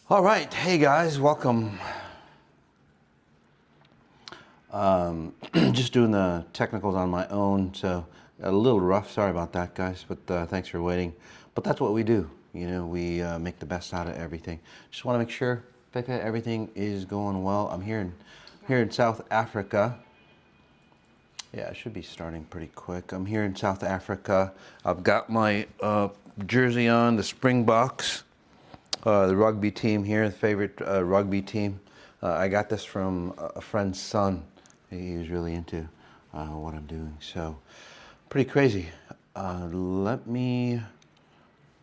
All right, hey guys, welcome. Just doing the technicals on my own, so a little rough. Sorry about that, guys, but thanks for waiting. But that's what we do. You know, we make the best out of everything. Just want to make sure that everything is going well. I'm here in South Africa. Yeah, I should be starting pretty quick. I'm here in South Africa. I've got my jersey on, the Springboks. The rugby team here, the favorite rugby team. I got this from a friend's son. He was really into what I'm doing, so pretty crazy. Let me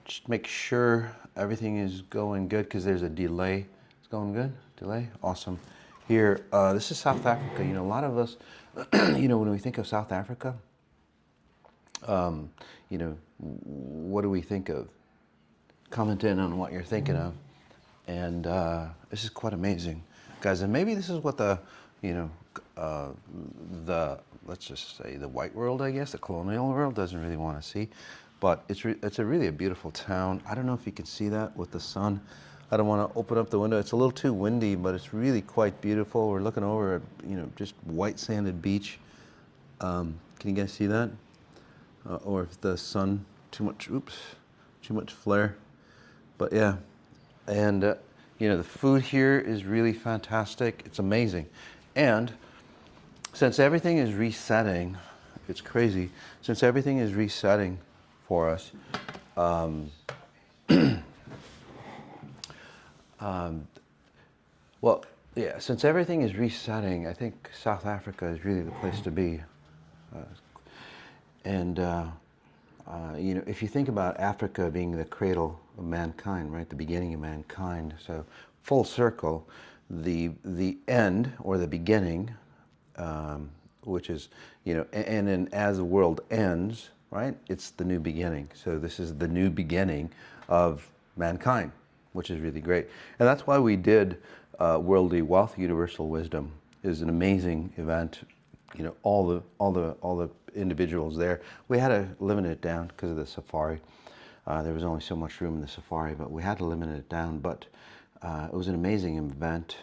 just make sure everything is going good because there's a delay. It's going good? Delay? Awesome. Here, this is South Africa. You know, a lot of us, you know, when we think of South Africa, you know, what do we think of? Comment in on what you're thinking of, and this is quite amazing, guys. And maybe this is what the, you know, the, let's just say the white world, I guess, the colonial world doesn't really want to see, but it's really a beautiful town. I don't know if you can see that with the sun. I don't want to open up the window. It's a little too windy, but it's really quite beautiful. We're looking over at, you know, just white sanded beach. Can you guys see that? Or if the sun too much flare. But yeah, and you know, the food here is really fantastic. It's amazing. And since everything is resetting, it's crazy. Since everything is resetting for us, well, yeah, since everything is resetting, I think South Africa is really the place to be. You know, if you think about Africa being the cradle of mankind, right, the beginning of mankind, so full circle, the end or the beginning, which is, you know, and then as the world ends, right, it's the new beginning. So this is the new beginning of mankind, which is really great, and that's why we did Worldly Wealth, Universal Wisdom. Is an amazing event. You know, all the individuals there. We had to limit it down because of the safari. There was only so much room in the safari, but we had to limit it down. But it was an amazing event.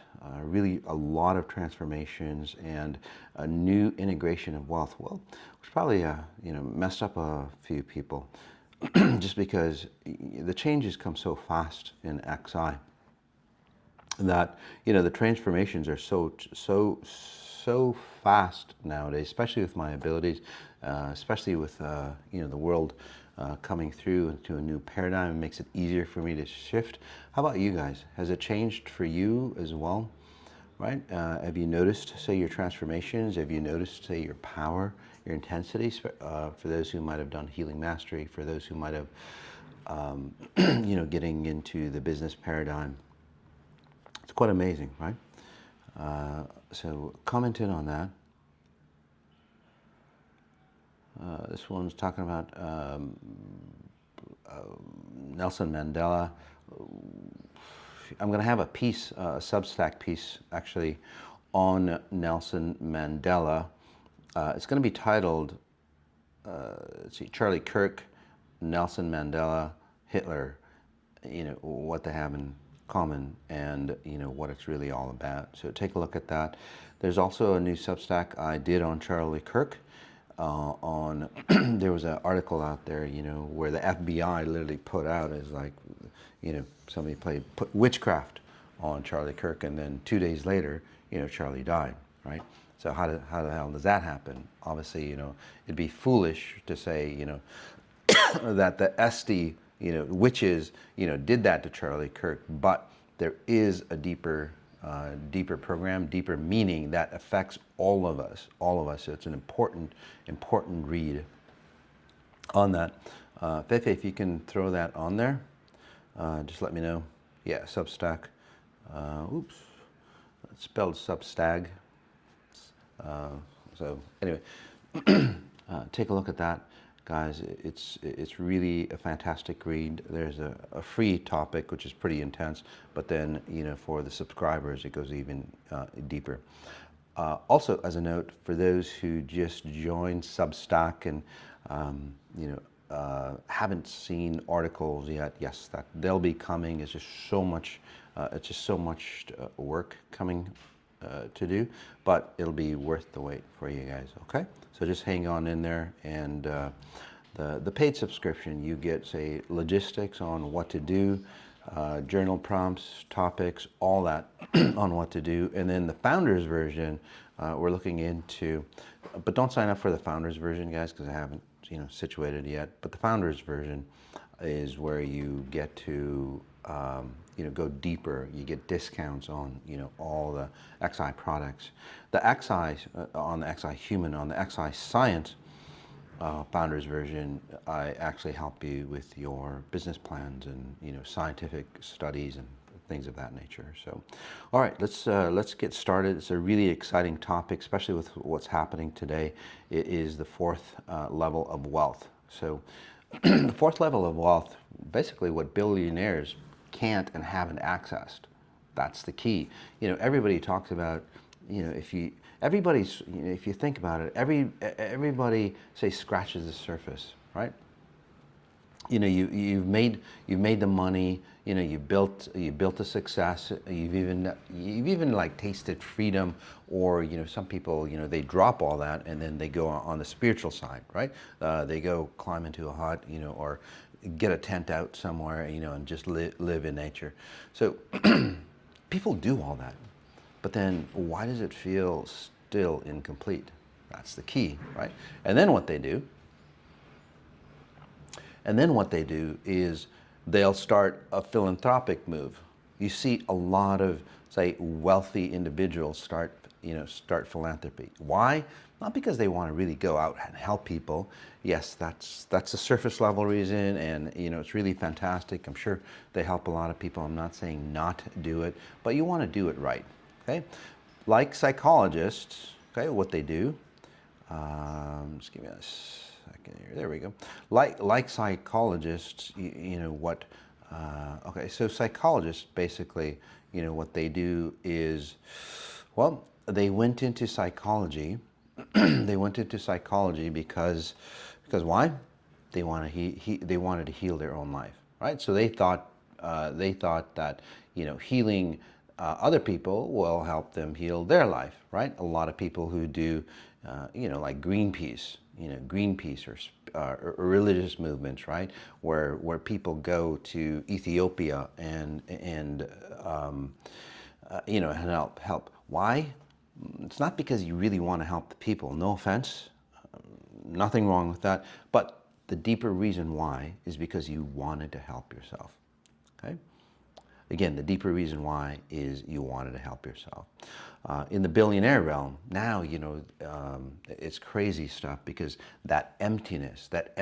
Really a lot of transformations and a new integration of wealth. Well, which probably you know, messed up a few people, just because the changes come so fast in XI that, you know, the transformations are so fast nowadays, especially with my abilities, especially with you know, the world coming through into a new paradigm. It makes it easier for me to shift. How about you guys? Has it changed for you as well? right? Have you noticed, say, your transformations? Have you noticed, say, your power, your intensity? For those who might have done healing mastery, for those who might have, getting into the business paradigm. It's quite amazing, right? So comment in on that. This one's talking about Nelson Mandela. I'm going to have a piece, a Substack piece, actually, on Nelson Mandela. It's going to be titled, let's see, Charlie Kirk, Nelson Mandela, Hitler, what they have in common, and what it's really all about. So take a look at that. There's also a new Substack I did on Charlie Kirk. There was an article out there, where the FBI literally put out as like, somebody put witchcraft on Charlie Kirk, and then 2 days later, Charlie died, right? So how the hell does that happen? Obviously, it'd be foolish to say, that the SD, witches, did that to Charlie Kirk, but there is a deeper program, deeper meaning that affects all of us. So it's an important read on that. Fefe, if you can throw that on there, just let me know. Yeah, Substack. Oops, it's spelled Substag. So anyway, take a look at that, guys. It's really a fantastic read. There's a free topic, which is pretty intense, but then, for the subscribers, it goes even deeper. Also, as a note, for those who just joined Substack and, haven't seen articles yet, yes, that they'll be coming. It's just so much, work coming to do, but it'll be worth the wait for you guys, okay? So just hang on in there, and the paid subscription, you get, say, logistics on what to do, journal prompts, topics, all that on what to do. And then the founders version, we're looking into, but don't sign up for the founders version, guys, because I haven't, situated yet. But the founders version is where you get to, go deeper. You get discounts on, all the XI products. The XI, on the XI Human, on the XI Science founders version, I actually help you with your business plans and, scientific studies and things of that nature. So, all right, let's get started. It's a really exciting topic, especially with what's happening today. It is the fourth level of wealth. So the fourth level of wealth, basically what billionaires can't and haven't accessed. That's the key. Everybody talks about, if you think about it, everybody, say, scratches the surface, right? You've made the money. You built a success. You've even like tasted freedom, or some people, they drop all that and then they go on the spiritual side, right? They go climb into a hut, or get a tent out somewhere, and just live in nature. So people do all that, but then why does it feel still incomplete? That's the key, right? And then what they do is they'll start a philanthropic move. You see a lot of, say, wealthy individuals start philanthropy. Why? Not because they want to really go out and help people. Yes, that's a surface level reason, and it's really fantastic. I'm sure they help a lot of people. I'm not saying not do it, but you want to do it right. Okay, like psychologists. Okay, what they do. Just give me a second here. There we go. Like psychologists, what? Okay, so psychologists basically, what they do is, well, they went into psychology. They went into psychology because why? They wanted to heal their own life, right? So they thought that healing other people will help them heal their life, right? A lot of people who do, like Greenpeace, or religious movements, right? Where people go to Ethiopia and help. Why? It's not because you really want to help the people. No offense, nothing wrong with that. But the deeper reason why is because you wanted to help yourself. Okay. Again, the deeper reason why is you wanted to help yourself. In the billionaire realm, now, it's crazy stuff, because that emptiness that,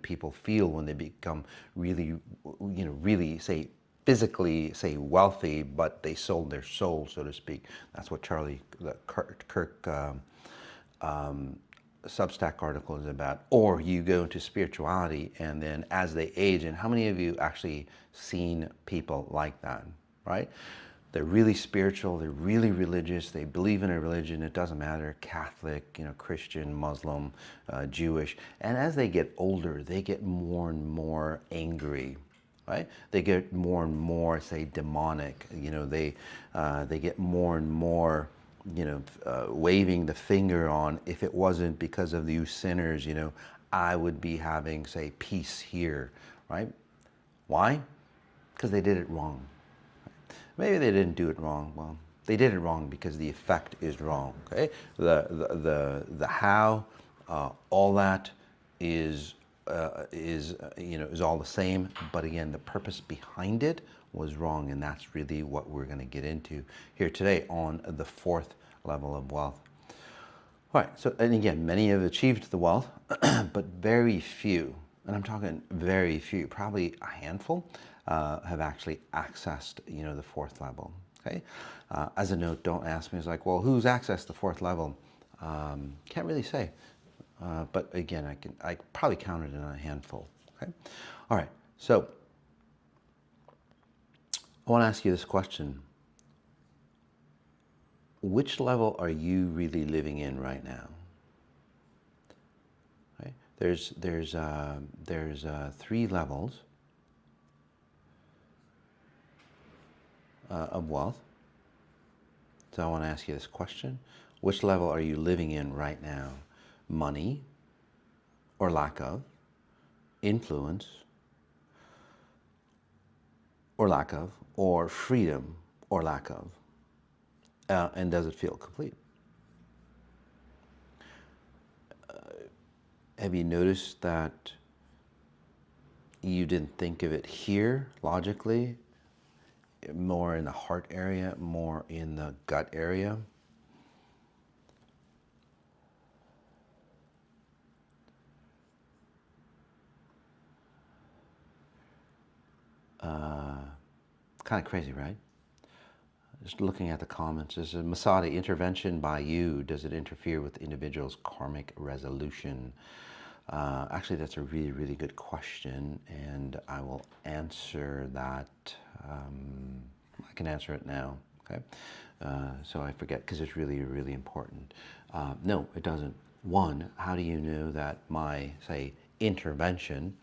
people feel when they become really, really, say, physically, say, wealthy, but they sold their soul, so to speak. That's what the Kirk Substack article is about. Or you go into spirituality, and then as they age, and how many of you actually seen people like that, right? They're really spiritual, they're really religious, they believe in a religion, it doesn't matter, Catholic, Christian, Muslim, Jewish. And as they get older, they get more and more angry, right? They get more and more, say, demonic. They get more and more, waving the finger on, if it wasn't because of you sinners, I would be having, say, peace here, right? Why? Because they did it wrong. Maybe they didn't do it wrong. Well, they did it wrong because the effect is wrong. Okay, the how, all that is all the same. But again, the purpose behind it was wrong, and that's really what we're going to get into here today on the fourth level of wealth. All right. So, and again, many have achieved the wealth, but very few, and I'm talking very few, probably a handful, have actually accessed, the fourth level. Okay. As a note, don't ask me. It's like, well, who's accessed the fourth level? Can't really say. But again, I probably counted in a handful. Okay. All right. So I want to ask you this question: which level are you really living in right now? Okay. There's 3 levels of wealth. So I want to ask you this question: which level are you living in right now? Money, or lack of, influence, or lack of, or freedom, or lack of, and does it feel complete? Have you noticed that you didn't think of it here logically, more in the heart area, more in the gut area? Kind of crazy, right? Just looking at the comments, this is Masati: intervention by you, does it interfere with individuals' karmic resolution? Actually, that's a really, really good question, and I will answer that. I can answer it now, okay? So I forget, because it's really, really important. No, it doesn't. One, how do you know that my, say, intervention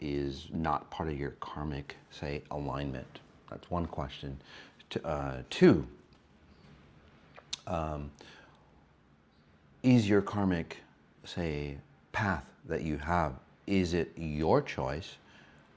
is not part of your karmic, say, alignment? That's one question. Two, is your karmic, say, path that you have, is it your choice,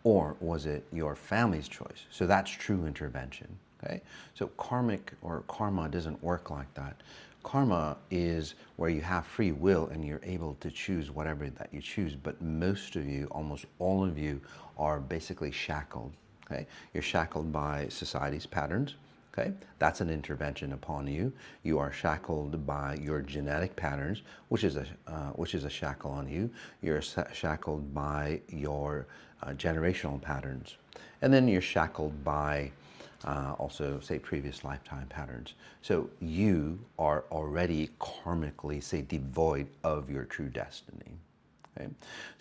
or was it your family's choice? So that's true intervention, okay? So karmic or karma doesn't work like that. Karma is where you have free will and you're able to choose whatever that you choose, but most of you, almost all of you, are basically shackled, okay? You're shackled by society's patterns, okay? That's an intervention upon you. You are shackled by your genetic patterns, which is a shackle on you. You're shackled by your generational patterns. And then you're shackled by also, say, previous lifetime patterns. So you are already karmically, say, devoid of your true destiny. Okay?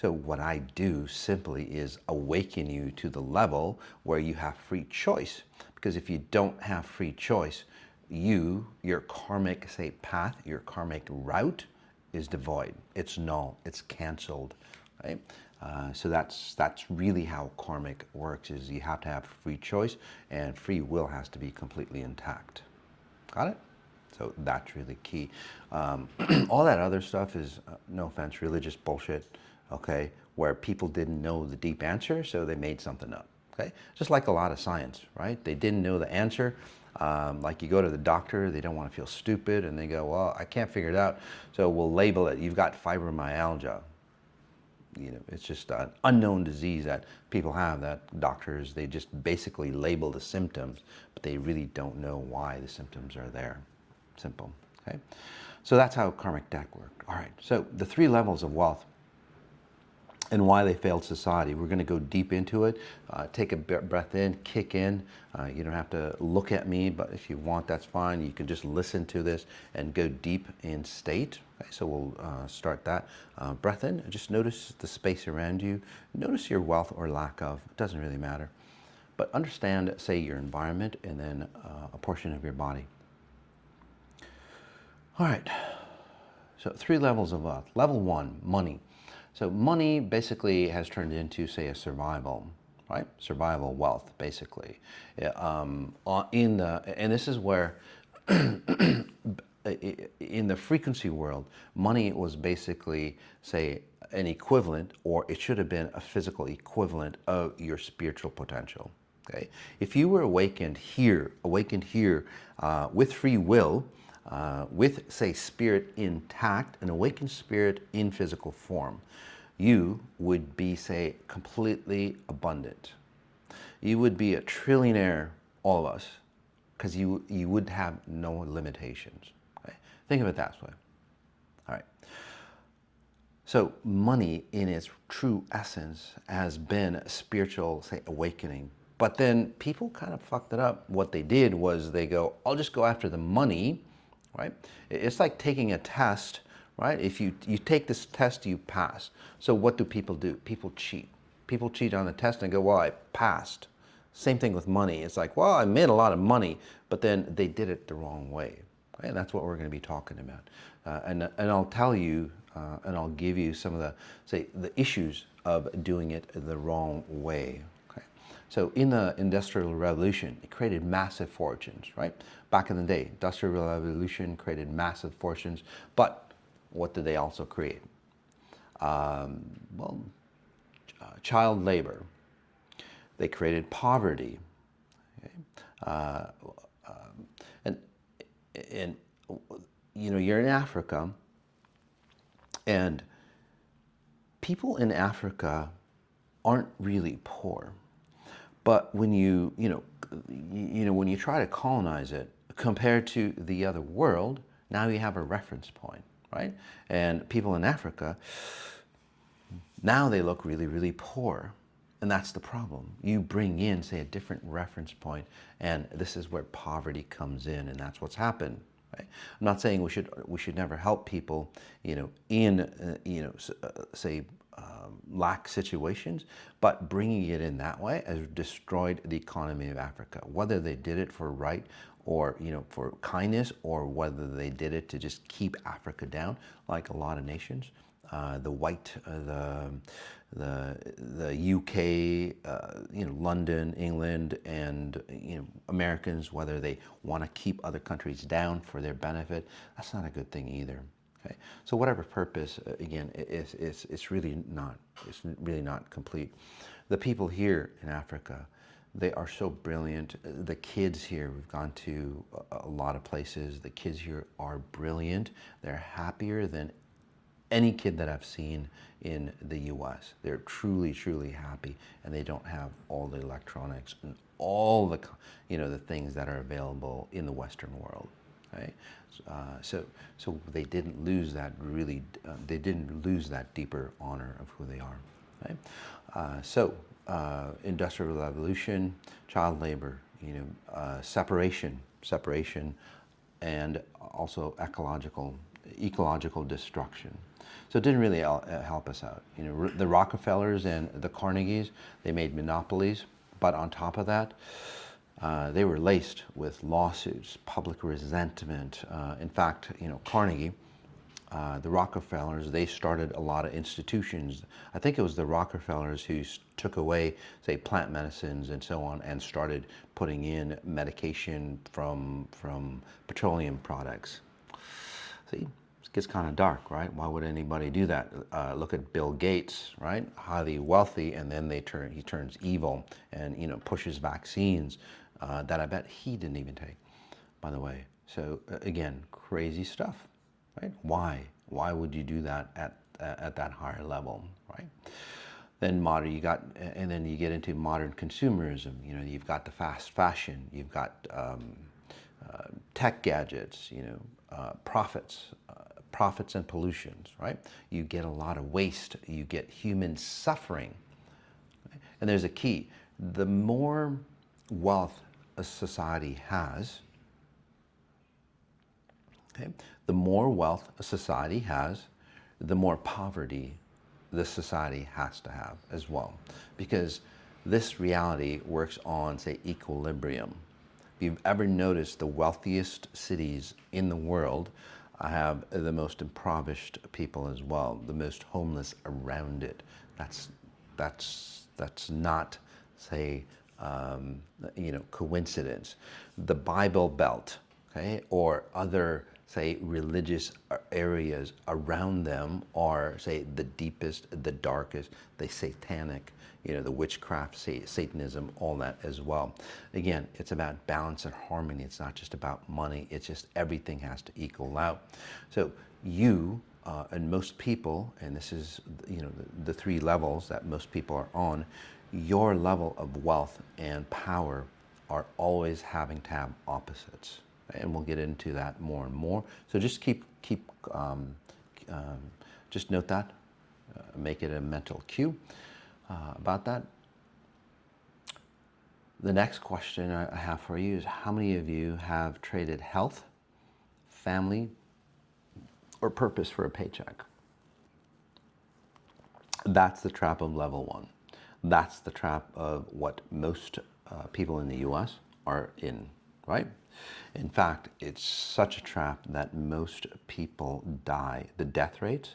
So what I do simply is awaken you to the level where you have free choice. Because if you don't have free choice, your karmic, say, path, your karmic route is devoid. It's null. It's canceled. Right? So that's really how karmic works, is you have to have free choice, and free will has to be completely intact. Got it? So that's really key. All that other stuff is, no offense, religious bullshit, okay, where people didn't know the deep answer, so they made something up, okay? Just like a lot of science, right? They didn't know the answer. Like you go to the doctor, they don't want to feel stupid, and they go, well, I can't figure it out, so we'll label it, you've got fibromyalgia. it's just an unknown disease that people have, that doctors, they just basically label the symptoms, but they really don't know why the symptoms are there. Simple, okay? So that's how karmic deck worked. All right, so the 3 levels of wealth and why they failed society. We're going to go deep into it. Take a breath in, kick in. You don't have to look at me, but if you want, that's fine. You can just listen to this and go deep in state. Okay, so we'll start that. Breath in, just notice the space around you. Notice your wealth or lack of. It doesn't really matter. But understand, say, your environment and then a portion of your body. All right, so 3 levels of wealth. Level 1, money. So money basically has turned into, say, a survival, right? Survival wealth, basically. And this is where, in the frequency world, money was basically, say, an equivalent, or it should have been a physical equivalent of your spiritual potential. Okay, if you were awakened here with free will, with, say, spirit intact, an awakened spirit in physical form, you would be, say, completely abundant. You would be a trillionaire, all of us, because you would have no limitations. Okay? Think of it that way. All right. So money in its true essence has been a spiritual, say, awakening. But then people kind of fucked it up. What they did was they go, I'll just go after the money, right? It's like taking a test, right? If you take this test, you pass. So what do? People cheat. People cheat on the test and go, well, I passed. Same thing with money. It's like, well, I made a lot of money, but then they did it the wrong way. Okay? And that's what we're going to be talking about. And I'll tell you, and I'll give you some of the, say, the issues of doing it the wrong way. Okay? So in the Industrial Revolution, it created massive fortunes, right? Back in the day, Industrial Revolution created massive fortunes, but what did they also create? Child labor. They created poverty. Okay? And you're in Africa, and people in Africa aren't really poor. But when when you try to colonize it, compared to the other world, now you have a reference point, right? And people in Africa, now they look really, really poor. And that's the problem. You bring in, say, a different reference point, and this is where poverty comes in, and that's what's happened. Right? I'm not saying we should never help people, say, lack situations, but bringing it in that way has destroyed the economy of Africa. Whether they did it for right, or for kindness, or whether they did it to just keep Africa down, like a lot of nations. The UK, London, England, and Americans, whether they want to keep other countries down for their benefit, that's not a good thing either. Okay, so whatever purpose, again, it's really not complete. The people here in Africa, they are so brilliant. The kids here, we've gone to a lot of places. The kids here are brilliant. They're happier than any kid that I've seen in the US. They're truly, truly happy, and they don't have all the electronics and all the, the things that are available in the Western world. Right? So they didn't lose that they didn't lose that deeper honor of who they are. Right? Industrial revolution, child labor, separation, and also ecological destruction. So it didn't really help us out. The Rockefellers and the Carnegies, they made monopolies, but on top of that, they were laced with lawsuits, public resentment. In fact, Carnegie, the Rockefellers, they started a lot of institutions. I think it was the Rockefellers who took away, say, plant medicines and so on, and started putting in medication from petroleum products. See, it gets kind of dark, right? Why would anybody do that? Look at Bill Gates, right? Highly wealthy, and then he turns evil and pushes vaccines that I bet he didn't even take, by the way. So again, crazy stuff, right? Why would you do that at that higher level, right? Then modern, and then you get into modern consumerism. You know, you've got the fast fashion, you've got tech gadgets, you know, profits and pollutions, right? You get a lot of waste, you get human suffering. Right? And there's a key. The more wealth a society has, okay, the more wealth a society has, the more poverty the society has to have as well. Because this reality works on, say, equilibrium. If you've ever noticed, the wealthiest cities in the world have the most impoverished people as well, the most homeless around it. That's not, say, you know, coincidence. The Bible Belt, okay, or other, say, religious areas around them are, say, the deepest, the darkest, the satanic, you know, the witchcraft, Satanism, all that as well. Again, it's about balance and harmony. It's not just about money. It's just everything has to equal out. So you and most people, and this is, you know, the three levels that most people are on, your level of wealth and power are always having to have opposites. And we'll get into that more and more. So just just note that, make it a mental cue about that. The next question I have for you is, how many of you have traded health, family, or purpose for a paycheck? That's the trap of level one. That's the trap of what most people in the US are in, right? In fact, it's such a trap that most people die. The death rates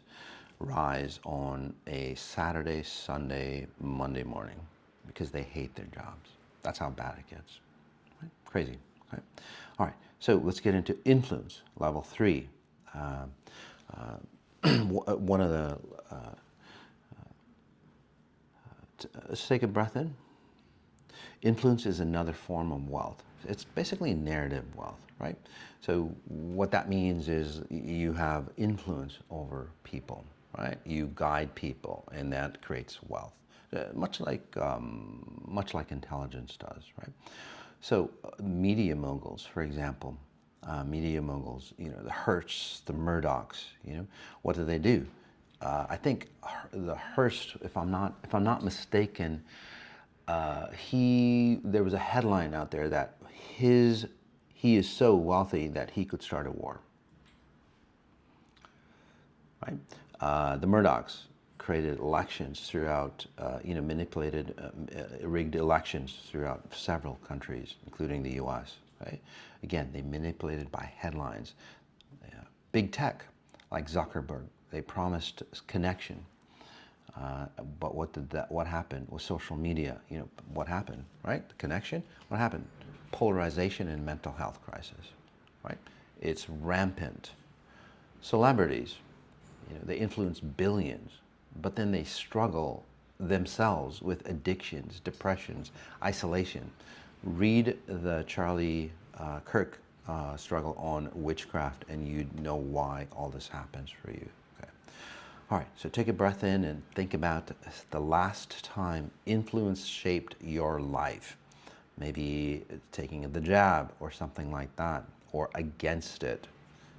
rise on a Saturday, Sunday, Monday morning because they hate their jobs. That's how bad it gets. Right? Crazy. Right? All right, so let's get into influence, level 3. One of the, let's take a breath in. Influence is another form of wealth. It's basically narrative wealth, right? So what that means is you have influence over people, right? You guide people, and that creates wealth, much like intelligence does, right? So media moguls, for example, media moguls, you know, the Hearsts, the Murdochs, you know, what do? I think the Hearst, if I'm not mistaken, there was a headline out there that he is so wealthy that he could start a war. Right? The Murdochs created elections throughout, you know, manipulated, rigged elections throughout several countries, including the U.S. Right? Again, they manipulated by headlines. Big tech, like Zuckerberg, they promised connection. But what happened with social media? You know, what happened, right? The connection, what happened? Polarization and mental health crisis, right? It's rampant. Celebrities, you know, they influence billions, but then they struggle themselves with addictions, depressions, isolation. Read the Charlie Kirk struggle on witchcraft, and you'd know why all this happens for you. All right, so take a breath in and think about the last time influence shaped your life. Maybe taking the jab or something like that, or against it.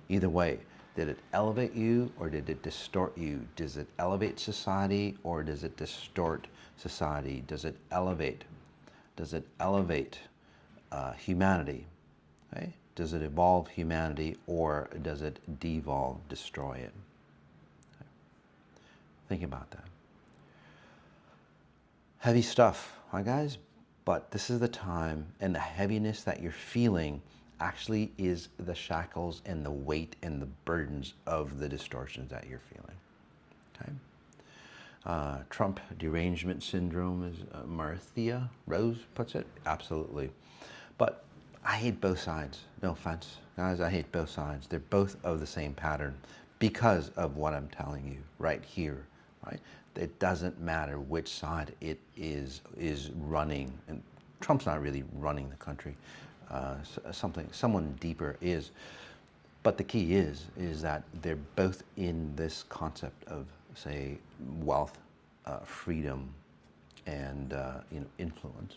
Either way, did it elevate you or did it distort you? Does it elevate society or does it distort society? Does it elevate? Does it elevate humanity? Okay? Does it evolve humanity or does it devolve, destroy it? Think about that. Heavy stuff, huh, guys? But this is the time, and the heaviness that you're feeling actually is the shackles and the weight and the burdens of the distortions that you're feeling. Okay? Trump derangement syndrome, is Marthia Rose puts it. Absolutely. But I hate both sides. No offense, guys. I hate both sides. They're both of the same pattern because of what I'm telling you right here. Right? It doesn't matter which side it is running, and Trump's not really running the country. Someone deeper is, but the key is that they're both in this concept of say, wealth, freedom, and influence.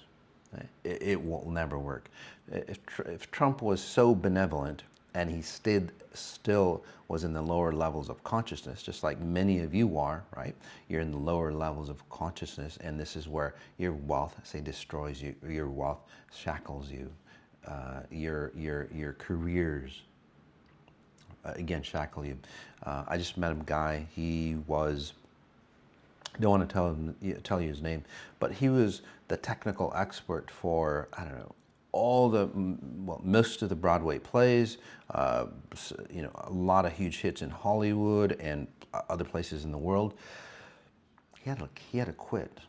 It will never work. If Trump was so benevolent and he still was in the lower levels of consciousness, just like many of you are, right? You're in the lower levels of consciousness, and this is where your wealth, say, destroys you, or your wealth shackles you, your careers, again, shackle you. I just met a guy. He was, don't want to tell you his name, but he was the technical expert for, I don't know, all the, well, most of the Broadway plays, a lot of huge hits in Hollywood and other places in the world. He had to quit.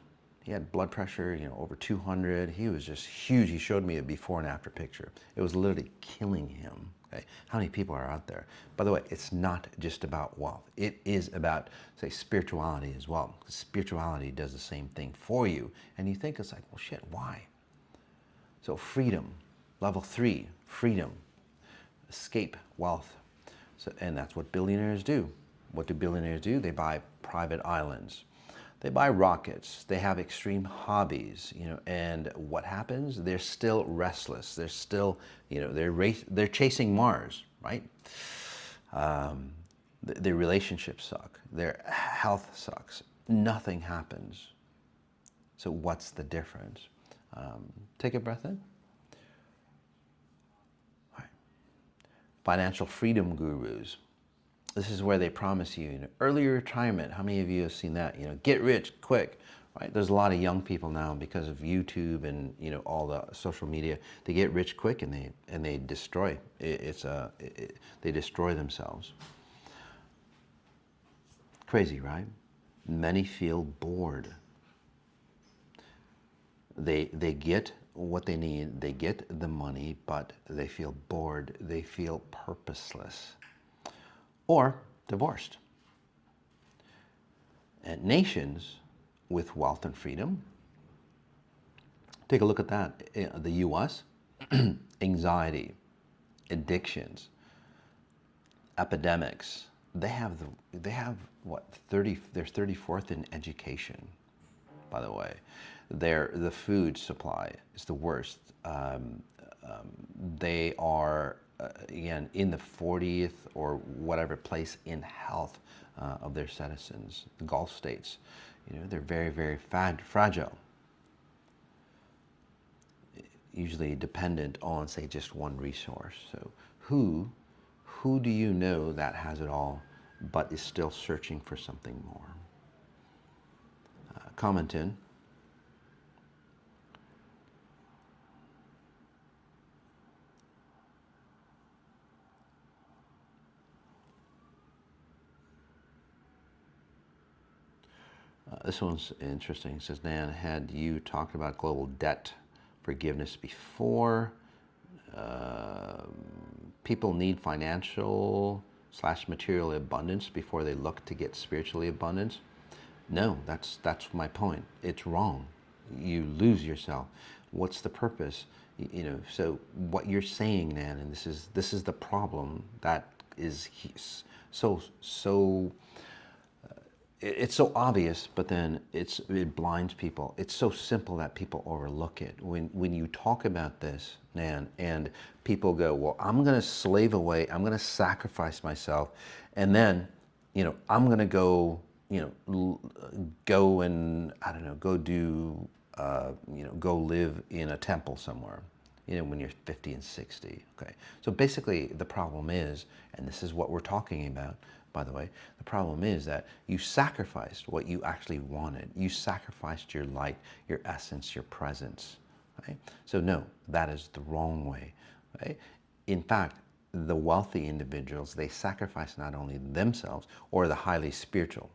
He had blood pressure, over 200. He was just huge. He showed me a before and after picture. It was literally killing him. Okay? How many people are out there? By the way, it's not just about wealth. It is about, say, spirituality as well. Because spirituality does the same thing for you. And you think it's like, well, shit, why? So freedom, level 3, freedom, escape wealth. So, and that's what billionaires do. What do billionaires do? They buy private islands. They buy rockets. They have extreme hobbies, and what happens? They're still restless. They're still, they're chasing Mars, right? Their relationships suck. Their health sucks. Nothing happens. So what's the difference? Take a breath in. All right. Financial freedom gurus. This is where they promise you, early retirement. How many of you have seen that? Get rich quick, right? There's a lot of young people now because of YouTube and all the social media. They get rich quick and they destroy. They destroy themselves. Crazy, right? Many feel bored. They get what they need. They get the money, but they feel bored. They feel purposeless. Or divorced. And nations with wealth and freedom, take a look at that. The US, anxiety, addictions, epidemics. They have what, 30? They're 34th in education, by the way. The food supply is the worst. They are again in the 40th or whatever place in health of their citizens. The Gulf states, they're very, very fragile. Usually dependent on, say, just one resource. So who do you know that has it all but is still searching for something more? Comment in. This one's interesting. It says, Nan, had you talked about global debt forgiveness before? People need financial/material abundance before they look to get spiritually abundance. No, that's my point. It's wrong. You lose yourself. What's the purpose? So what you're saying, Nan, and this is the problem that is so it's so obvious, but then it blinds people. It's so simple that people overlook it. When you talk about this, Nan, and people go, well, I'm going to slave away, I'm going to sacrifice myself, and then, I'm going to go, go and, I don't know, go do, go live in a temple somewhere, when you're 50 and 60, okay? So basically the problem is, and this is what we're talking about, by the way, the problem is that you sacrificed what you actually wanted. You sacrificed your light, your essence, your presence. Right? So no, that is the wrong way. Right? In fact, the wealthy individuals, they sacrifice not only themselves or the highly spiritual,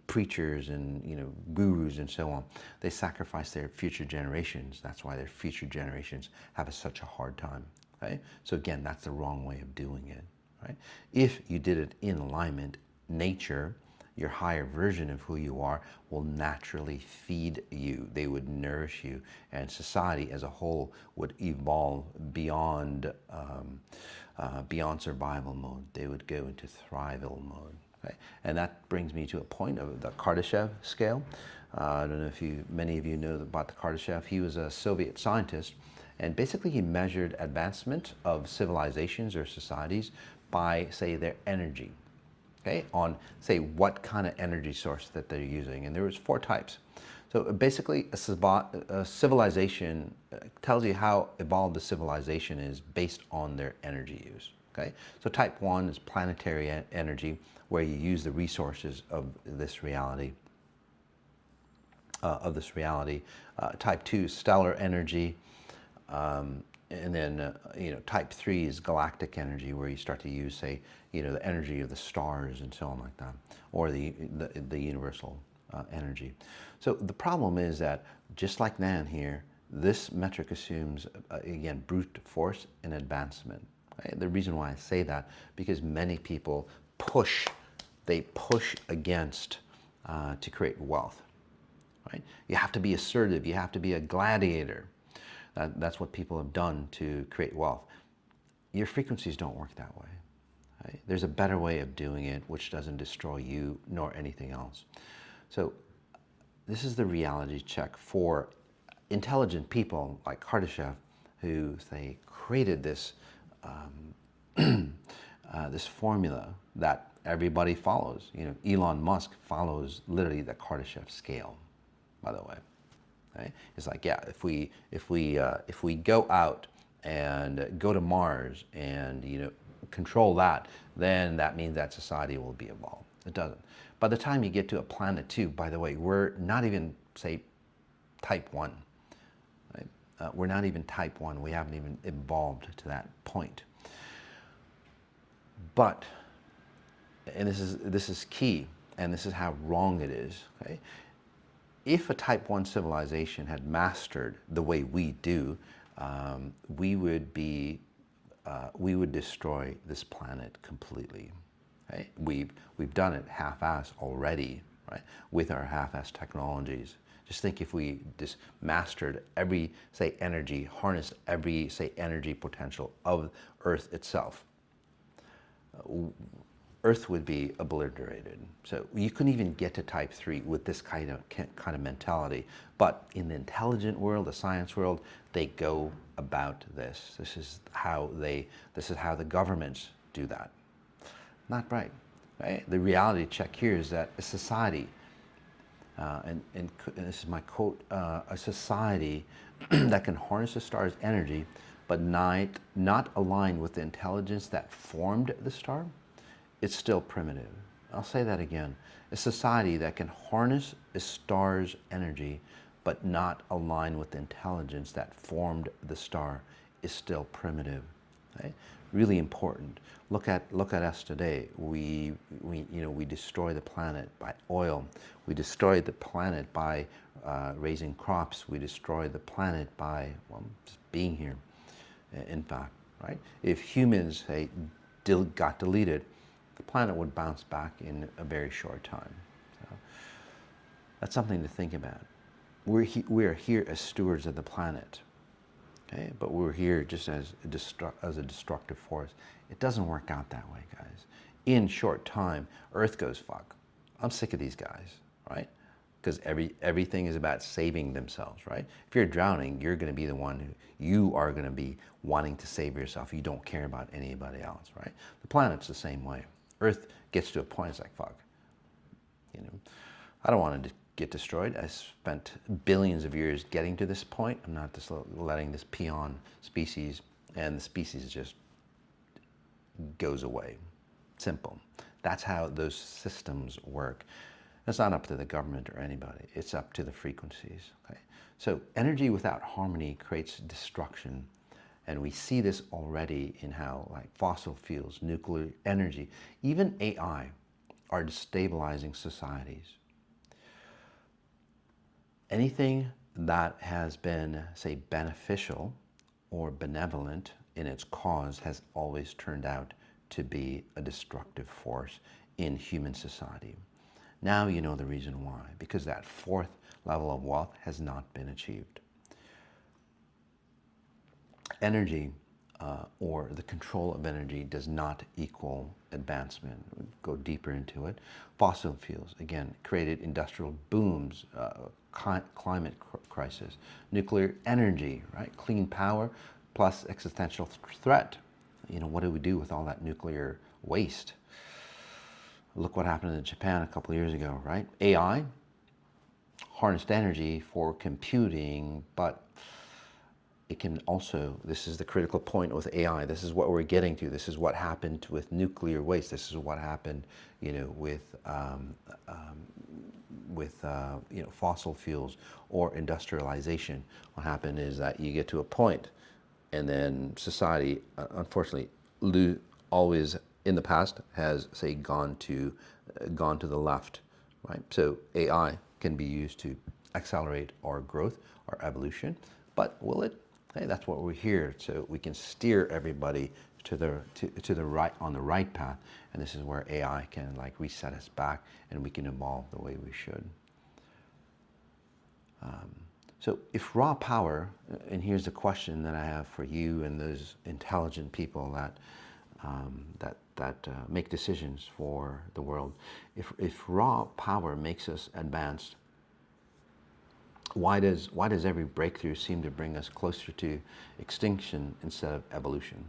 preachers and gurus and so on. They sacrifice their future generations. That's why their future generations have such a hard time. Right? So again, that's the wrong way of doing it. Right? If you did it in alignment, nature, your higher version of who you are will naturally feed you. They would nourish you, and society as a whole would evolve beyond beyond survival mode. They would go into thrival mode. Okay? And that brings me to a point of the Kardashev scale. I don't know if many of you know about the Kardashev. He was a Soviet scientist, and basically he measured advancement of civilizations or societies by, say, their energy. Okay, on, say, what kind of energy source that they're using. And there was 4 types. So basically, a civilization tells you how evolved the civilization is based on their energy use. Okay, so type 1 is planetary energy, where you use the resources of this reality. Type 2 is stellar energy. And then, type 3 is galactic energy, where you start to use, say, the energy of the stars and so on like that, or the universal energy. So the problem is that, just like Nan here, this metric assumes, again, brute force and advancement. Right? The reason why I say that, because many people push against to create wealth. Right? You have to be assertive, you have to be a gladiator. That's what people have done to create wealth. Your frequencies don't work that way. Right? There's a better way of doing it, which doesn't destroy you nor anything else. So this is the reality check for intelligent people like Kardashev, who they created this this formula that everybody follows. Elon Musk follows literally the Kardashev scale, by the way. Right? It's like, yeah, if we go out and go to Mars and control that, then that means that society will be evolved. It doesn't. By the time you get to a planet 2, by the way, we're not even, say, type 1. Right? We're not even type 1. We haven't even evolved to that point. But, and this is key, and this is how wrong it is. Okay? If a type 1 civilization had mastered the way we do, we would destroy this planet completely. Right? We've done it half-assed already, right? With our half-assed technologies. Just think if we just mastered every, say, energy, harnessed every, say, energy potential of Earth itself. Earth would be obliterated. So you couldn't even get to type 3 with this kind of mentality. But in the intelligent world, the science world, they go about this. This is how the governments do that. Not right. Right? The reality check here is that a society, and this is my quote, a society that can harness the star's energy, but not align with the intelligence that formed the star, it's still primitive. I'll say that again. A society that can harness a star's energy but not align with the intelligence that formed the star is still primitive. Okay? Really important. Look at us today. We destroy the planet by oil. We destroy the planet by raising crops. We destroy the planet by just being here. In fact, right? If humans got deleted, the planet would bounce back in a very short time. So that's something to think about. We are here as stewards of the planet, okay? But we're here just as a destructive force. It doesn't work out that way, guys. In short time, Earth goes fuck. I'm sick of these guys, right? Because everything is about saving themselves, right? If you're drowning, you're going to be the one you are going to be wanting to save yourself. You don't care about anybody else, right? The planet's the same way. Earth gets to a point, it's like, fuck. I don't want to get destroyed. I spent billions of years getting to this point. I'm not just letting this peon species, and the species just goes away. Simple. That's how those systems work. It's not up to the government or anybody. It's up to the frequencies. Okay? So energy without harmony creates destruction. And we see this already in how fossil fuels, nuclear energy, even AI are destabilizing societies. Anything that has been, say, beneficial or benevolent in its cause has always turned out to be a destructive force in human society. Now you know the reason why, because that fourth level of wealth has not been achieved. Energy, or the control of energy, does not equal advancement. We'll go deeper into it. Fossil fuels, again, created industrial booms, climate crisis. Nuclear energy, right? Clean power plus existential threat. You know, what do we do with all that nuclear waste? Look what happened in Japan a couple of years ago, right? AI harnessed energy for computing, but it can also, this is the critical point with AI, this is what we're getting to, this is what happened with nuclear waste, this is what happened, you know, with you know, fossil fuels or industrialization. What happened is that you get to a point, and then society, unfortunately, always in the past has, say, gone to the left, right? So AI can be used to accelerate our growth, our evolution, but will it? Hey, that's what we're here, so we can steer everybody to the right, on the right path, and this is where AI can like reset us back, and we can evolve the way we should. So if raw power, and here's the question that I have for you and those intelligent people that make decisions for the world, if raw power makes us advanced, why does every breakthrough seem to bring us closer to extinction instead of evolution?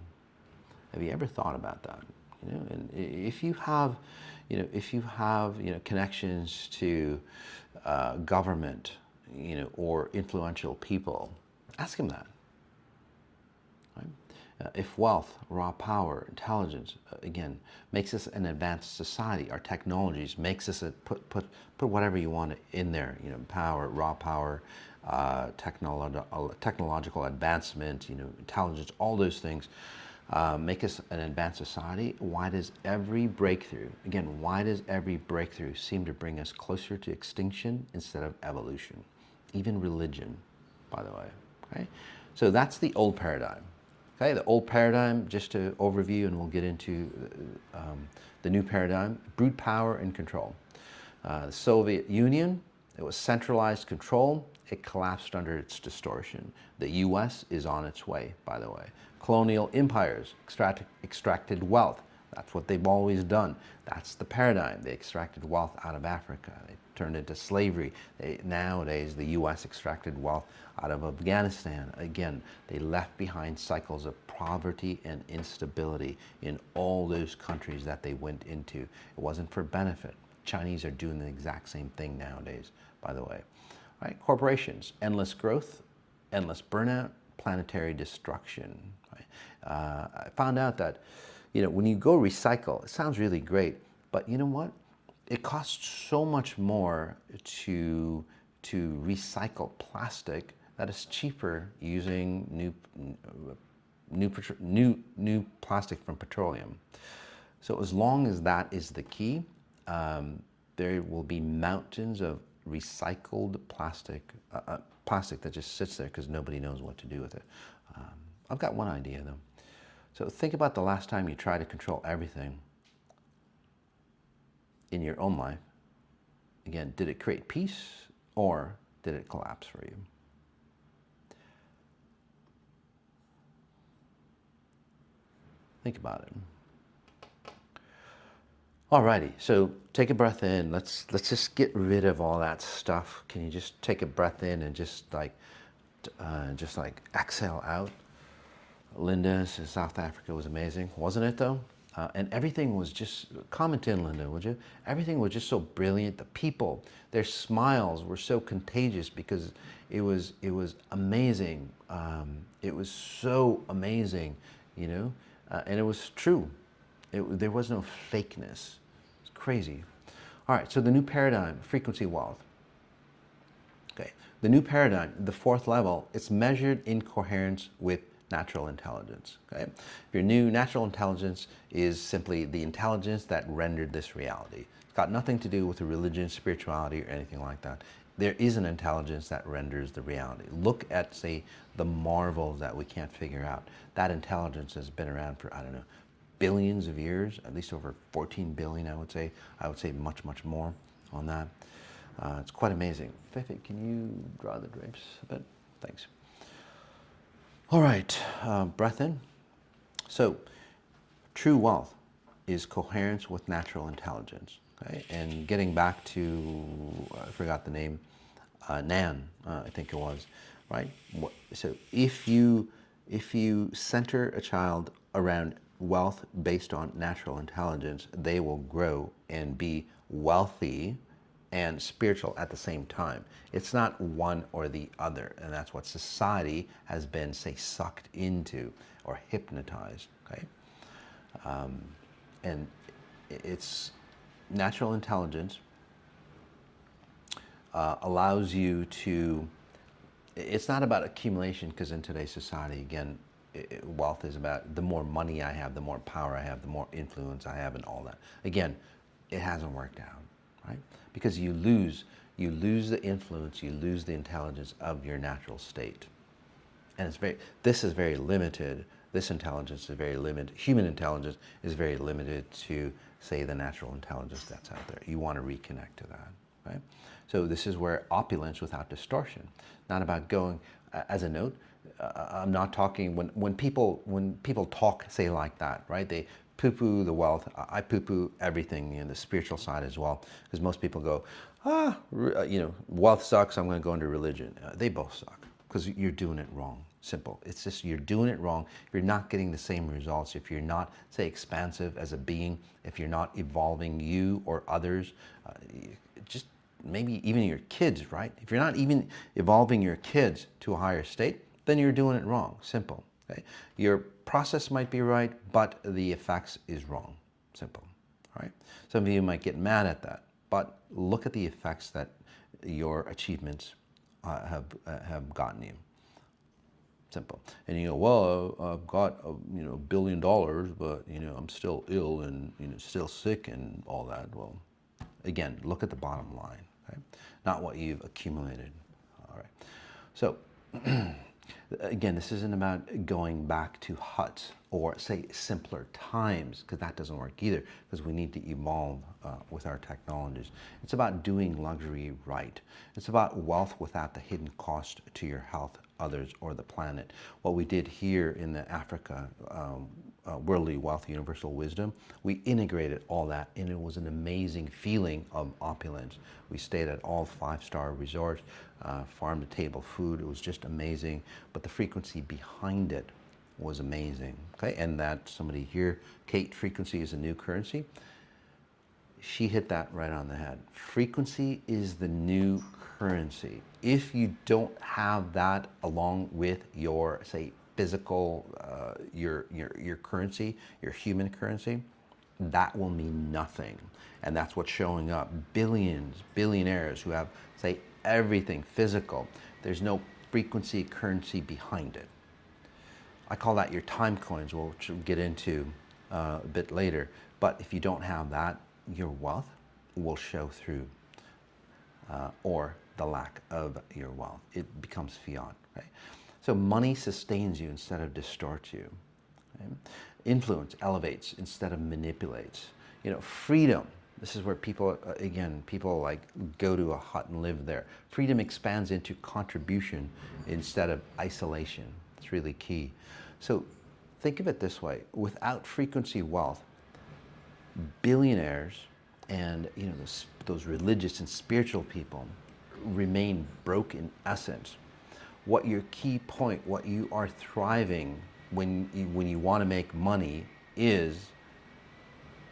Have you ever thought about that? You know, and if you have, you know, connections to government, you know, or influential people, ask them that. Right? If wealth, raw power, intelligence, again, makes us an advanced society, our technologies makes us put whatever you want in there, you know, power, raw power, technological advancement, you know, intelligence, all those things make us an advanced society. Why does every breakthrough, again, why does every breakthrough seem to bring us closer to extinction instead of evolution? Even religion, by the way, okay? So that's the old paradigm. Okay, the old paradigm, just to overview, and we'll get into the new paradigm: brute power and control. The Soviet Union, it was centralized control. It collapsed under its distortion. The US is on its way, by the way. Colonial empires extracted wealth. That's what they've always done. That's the paradigm. They extracted wealth out of Africa. They turned into slavery. Nowadays, the US extracted wealth out of Afghanistan. Again, they left behind cycles of poverty and instability in all those countries that they went into. It wasn't for benefit. Chinese are doing the exact same thing nowadays, by the way. Right? Corporations, endless growth, endless burnout, planetary destruction. Right? I found out that, you know, when you go recycle, it sounds really great, but you know what? It costs so much more to recycle plastic that it's cheaper using new plastic from petroleum. So as long as that is the key, there will be mountains of recycled plastic that just sits there because nobody knows what to do with it. I've got one idea though. So think about the last time you tried to control everything in your own life. Again, did it create peace or did it collapse for you? Think about it. Alrighty, so take a breath in. Let's just get rid of all that stuff. Can you just take a breath in and just like exhale out? Linda says South Africa was amazing, wasn't it though? And everything was just, comment in, Linda, would you? Everything was just so brilliant. The people, their smiles were so contagious because it was amazing. It was so amazing, you know, and it was true. There was no fakeness. It's crazy. All right, so the new paradigm, frequency wealth. Okay, the new paradigm, the fourth level, it's measured in coherence with natural intelligence. Okay, if you're new, natural intelligence is simply the intelligence that rendered this reality. It's got nothing to do with the religion, spirituality, or anything like that. There is an intelligence that renders the reality. Look at, say, the marvels that we can't figure out. That intelligence has been around for, I don't know, billions of years, at least over 14 billion, I would say much, much more. on that. It's quite amazing. Fefe, can you draw the drapes a bit? Thanks. All right, breath in. So, true wealth is coherence with natural intelligence. Okay? And getting back to, I forgot the name, Nan, I think it was, right? So if you center a child around wealth based on natural intelligence, they will grow and be wealthy and spiritual at the same time. It's not one or the other, and that's what society has been, say, sucked into or hypnotized. Okay, and it's natural intelligence allows you to. It's not about accumulation, because in today's society, again, wealth is about the more money I have, the more power I have, the more influence I have, and all that. Again, it hasn't worked out, right? Because you lose the influence, you lose the intelligence of your natural state, and this is very limited. This intelligence is very limited. Human intelligence is very limited to, say, the natural intelligence that's out there. You want to reconnect to that, right? So this is where opulence without distortion. Not about going, as a note, I'm not talking, when people talk, say, like that, right? They poo-poo the wealth. I poo-poo everything in the spiritual side as well, because most people go, wealth sucks, I'm going to go into religion. They both suck, because you're doing it wrong. Simple. It's just you're doing it wrong. You're not getting the same results if you're not, say, expansive as a being, if you're not evolving you or others, just maybe even your kids, right? If you're not even evolving your kids to a higher state, then you're doing it wrong. Simple. Okay? Your process might be right, but the effects is wrong. Simple. All right? Some of you might get mad at that, but look at the effects that your achievements have gotten you. Simple. And you go, well, I've got $1 billion, but I'm still ill and still sick and all that. Well, again, look at the bottom line, okay? Not what you've accumulated. All right. So again, this isn't about going back to huts or, say, simpler times, because that doesn't work either, because we need to evolve with our technologies. It's about doing luxury right. It's about wealth without the hidden cost to your health, others, or the planet. What we did here in the Africa Worldly Wealth Universal Wisdom, we integrated all that, and it was an amazing feeling of opulence. We stayed at all 5-star resorts, farm-to-table food. It was just amazing, but the frequency behind it was amazing. Okay, and that somebody here, Kate, frequency is a new currency. She hit that right on the head. Frequency is the new currency. If you don't have that along with your, say, physical, your currency, your human currency, that will mean nothing. And that's what's showing up. Billionaires who have, say, everything physical. There's no frequency currency behind it. I call that your time coins, which we'll get into a bit later. But if you don't have that, your wealth will show through, or the lack of your wealth. It becomes fiat, right? So money sustains you instead of distorts you. Okay? Influence elevates instead of manipulates. Freedom. This is where people, again, people like go to a hut and live there. Freedom expands into contribution instead of isolation. It's really key. So think of it this way. Without frequency wealth, billionaires and those religious and spiritual people remain broke in essence. What your key point, what you are thriving when you want to make money is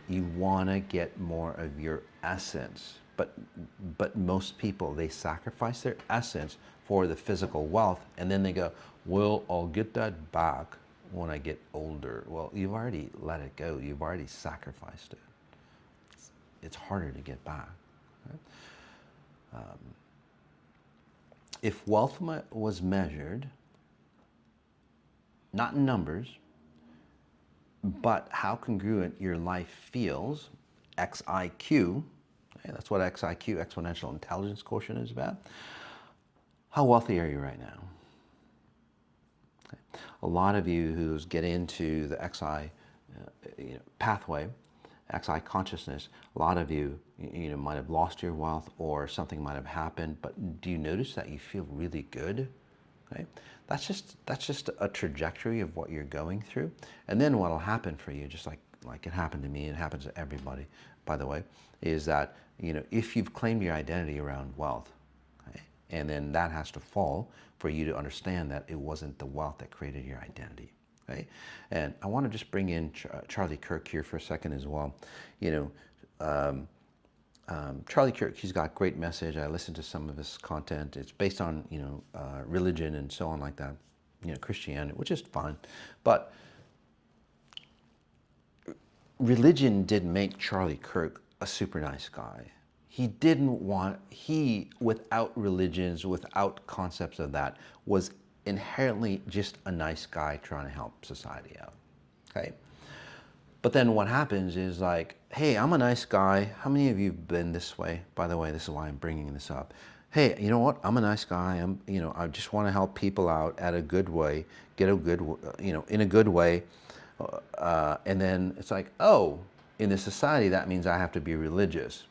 you want to get more of your essence. But most people, they sacrifice their essence for the physical wealth, and then they go, well, I'll get that back when I get older. Well, you've already let it go. You've already sacrificed it. It's harder to get back. Right? If wealth was measured, not in numbers, but how congruent your life feels, XIQ, okay, that's what XIQ, exponential intelligence quotient, is about. How wealthy are you right now? Okay. A lot of you who get into the XI pathway XI consciousness, a lot of you, might have lost your wealth or something might have happened, but do you notice that you feel really good? Okay? That's just a trajectory of what you're going through. And then what'll happen for you, just like it happened to me, it happens to everybody, by the way, is that, if you've claimed your identity around wealth, okay, and then that has to fall for you to understand that it wasn't the wealth that created your identity. Okay? And I want to just bring in Charlie Kirk here for a second as well. Charlie Kirk, he's got great message. I listened to some of his content. It's based on, religion and so on like that, Christianity, which is fine. But religion didn't make Charlie Kirk a super nice guy. Without religions, without concepts of that, was inherently just a nice guy trying to help society out, okay? But then what happens is like, hey, I'm a nice guy. How many of you have been this way? By the way, this is why I'm bringing this up. Hey, you know what? I'm a nice guy. I just want to help people out at a good way, in a good way. And then it's like, oh, in this society, that means I have to be religious,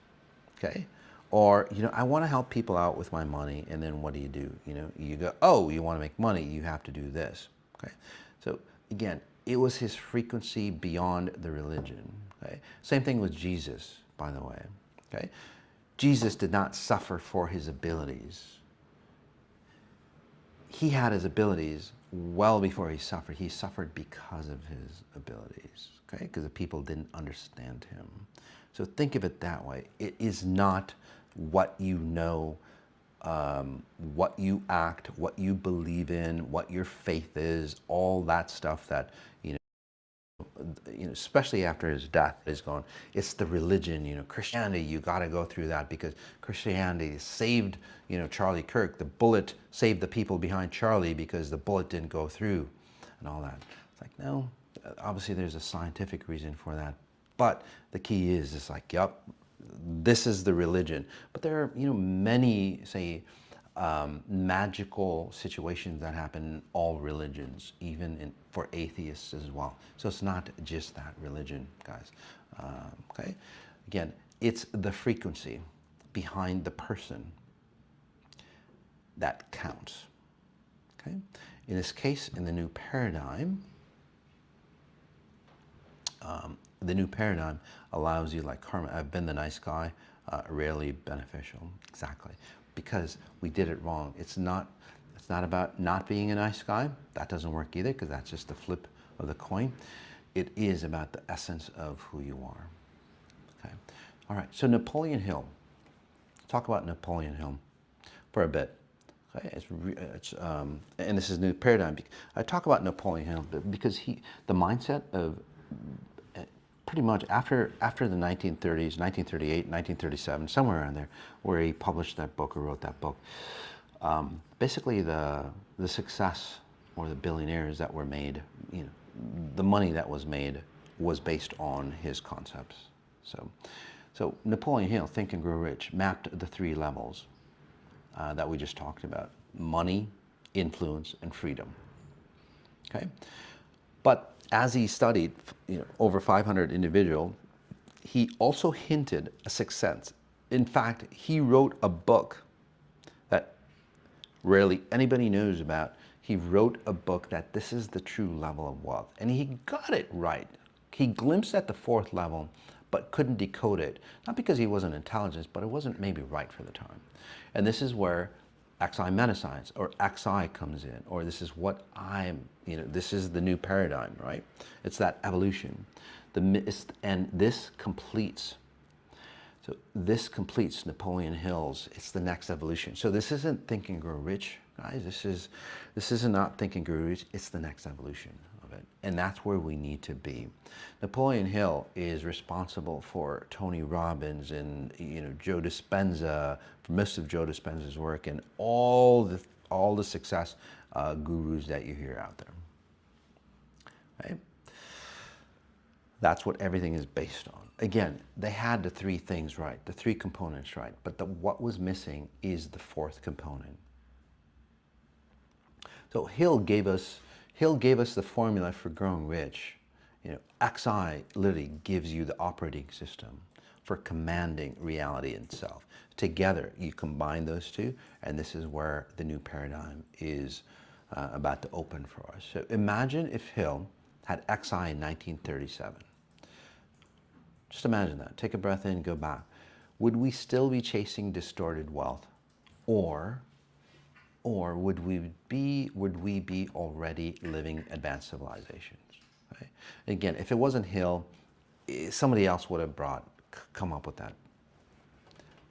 okay? Or, I want to help people out with my money, and then what do? You go, oh, you want to make money, you have to do this, okay? So again, it was his frequency beyond the religion, okay? Same thing with Jesus, by the way, okay? Jesus did not suffer for his abilities. He had his abilities well before he suffered. He suffered because of his abilities, okay? Because the people didn't understand him. So think of it that way. It is not what you know, what you act, what you believe in, what your faith is, all that stuff that, especially after his death is gone. It's the religion, Christianity, you got to go through that because Christianity saved, Charlie Kirk. The bullet saved the people behind Charlie because the bullet didn't go through and all that. It's like, no, obviously there's a scientific reason for that. But the key is, it's like, yep, this is the religion. But there are, many, say, magical situations that happen in all religions, even for atheists as well. So it's not just that religion, guys. Okay? Again, it's the frequency behind the person that counts. Okay? In this case, in the new paradigm, allows you, like karma, I've been the nice guy, rarely beneficial. Exactly. Because we did it wrong. It's not about not being a nice guy. That doesn't work either, because that's just the flip of the coin. It is about the essence of who you are. Okay. All right. So Napoleon Hill. Talk about Napoleon Hill for a bit. Okay. And this is new paradigm. I talk about Napoleon Hill because the mindset of pretty much after the 1930s, 1938, 1937, somewhere around there, where he published that book or wrote that book. Basically, the success or the billionaires that were made, the money that was made was based on his concepts. So Napoleon Hill, Think and Grow Rich, mapped the 3 levels that we just talked about: money, influence, and freedom. Okay, but as he studied, over 500 individuals, he also hinted a sixth sense. In fact, he wrote a book that rarely anybody knows about. He wrote a book that this is the true level of wealth, and he got it right. He glimpsed at the 4th level, but couldn't decode it. Not because he wasn't intelligent, but it wasn't maybe right for the time. And this is where XI metascience or XI comes in, or this is what this is the new paradigm, right? It's that evolution. And this completes. So this completes Napoleon Hill's. It's the next evolution. So this isn't Think and Grow Rich, guys. This is not Think and Grow Rich. It's the next evolution of it, and that's where we need to be. Napoleon Hill is responsible for Tony Robbins and Joe Dispenza, for most of Joe Dispenza's work, and all the success gurus that you hear out there. Right? That's what everything is based on. Again, they had the 3 things right, the 3 components right, but what was missing is the 4th component. So Hill gave us the formula for growing rich, XI literally gives you the operating system for commanding reality itself. Together, you combine those two, and this is where the new paradigm is about to open for us. So imagine if Hill had XI in 1937. Just imagine that. Take a breath in, go back. Would we still be chasing distorted wealth? Or would we be already living advanced civilizations? Right? Again, if it wasn't Hill, somebody else would have come up with that,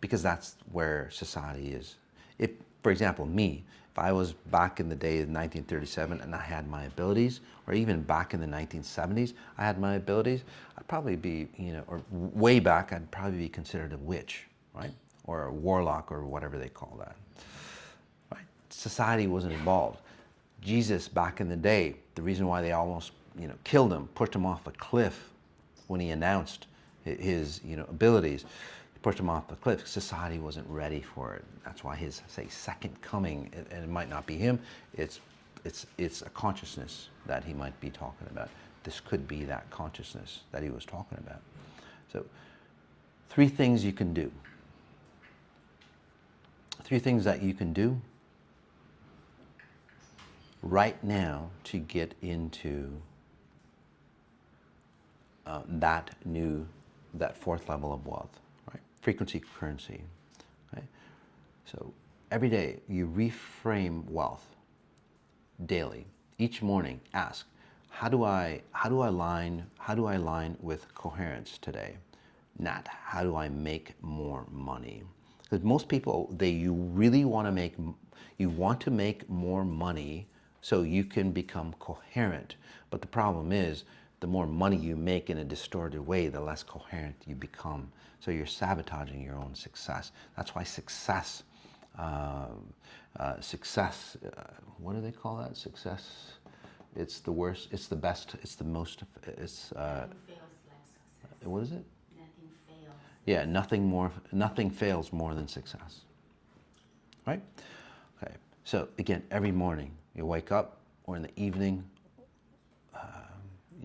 because that's where society is. If, for example, me, if I was back in the day of 1937 and I had my abilities, or even back in the 1970s, I had my abilities, I'd probably be, or way back, I'd probably be considered a witch, right? Or a warlock, or whatever they call that. Right? Society wasn't involved. Jesus, back in the day, the reason why they almost, killed him, pushed him off a cliff when he announced his, abilities, pushed him off the cliff. Society wasn't ready for it. That's why his, say, second coming, and it might not be him, it's a consciousness that he might be talking about. This could be that consciousness that he was talking about. So, 3 things you can do. 3 things that you can do right now to get into that 4th level of wealth, right? Frequency, currency, right? So every day you reframe wealth daily. Each morning, ask, how do I align with coherence today? Not how do I make more money? Because most people, you want to make more money so you can become coherent. But the problem is, the more money you make in a distorted way, the less coherent you become. So you're sabotaging your own success. That's why success, what do they call that? Success, it's the worst, it's the best, it's the most, it's, Nothing fails like success. What is it? Nothing fails. Yeah, nothing fails more than success. Right? Okay, so again, every morning you wake up, or in the evening,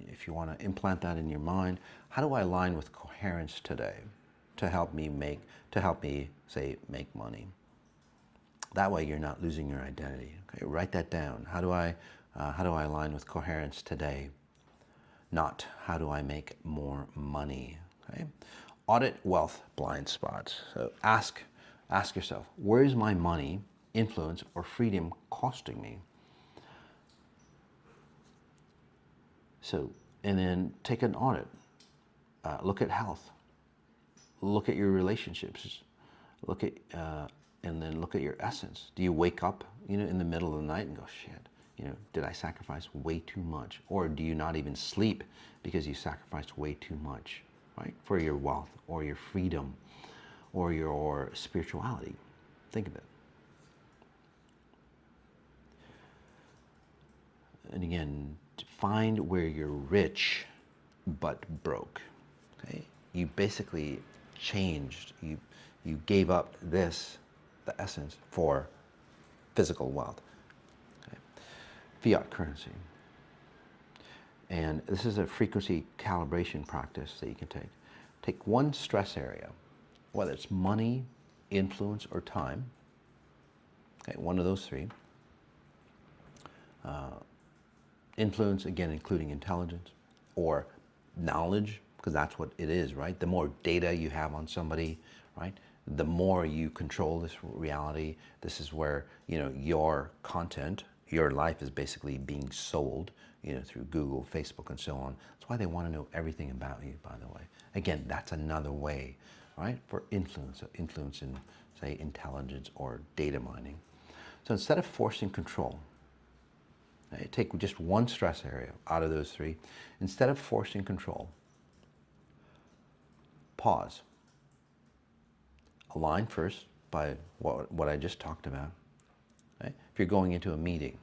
if you want to implant that in your mind, how do I align with coherence today to help me say, make money? That way you're not losing your identity. Okay, write that down. How do I align with coherence today? Not how do I make more money? Okay? Audit wealth blind spots. So ask yourself, where is my money, influence, or freedom costing me? So, and then take an audit. Look at health. Look at your relationships. And then look at your essence. Do you wake up, in the middle of the night and go, shit, did I sacrifice way too much? Or do you not even sleep because you sacrificed way too much, right? For your wealth, or your freedom, or your spirituality. Think of it. And again, find where you're rich but broke. Okay? You basically changed, you gave up the essence, for physical wealth. Okay? Fiat currency. And this is a frequency calibration practice that you can take. Take one stress area, whether it's money, influence, or time. Okay, one of those 3. Influence, again, including intelligence or knowledge, because that's what it is, right? The more data you have on somebody, right, the more you control this reality. This is where, your content, your life is basically being sold, through Google, Facebook, and so on. That's why they want to know everything about you, by the way. Again, that's another way, right, for influence in, say, intelligence or data mining. So instead of forcing control, take just one stress area out of those 3. Instead of forcing control, pause. Align first by what I just talked about. Right? If you're going into a meeting,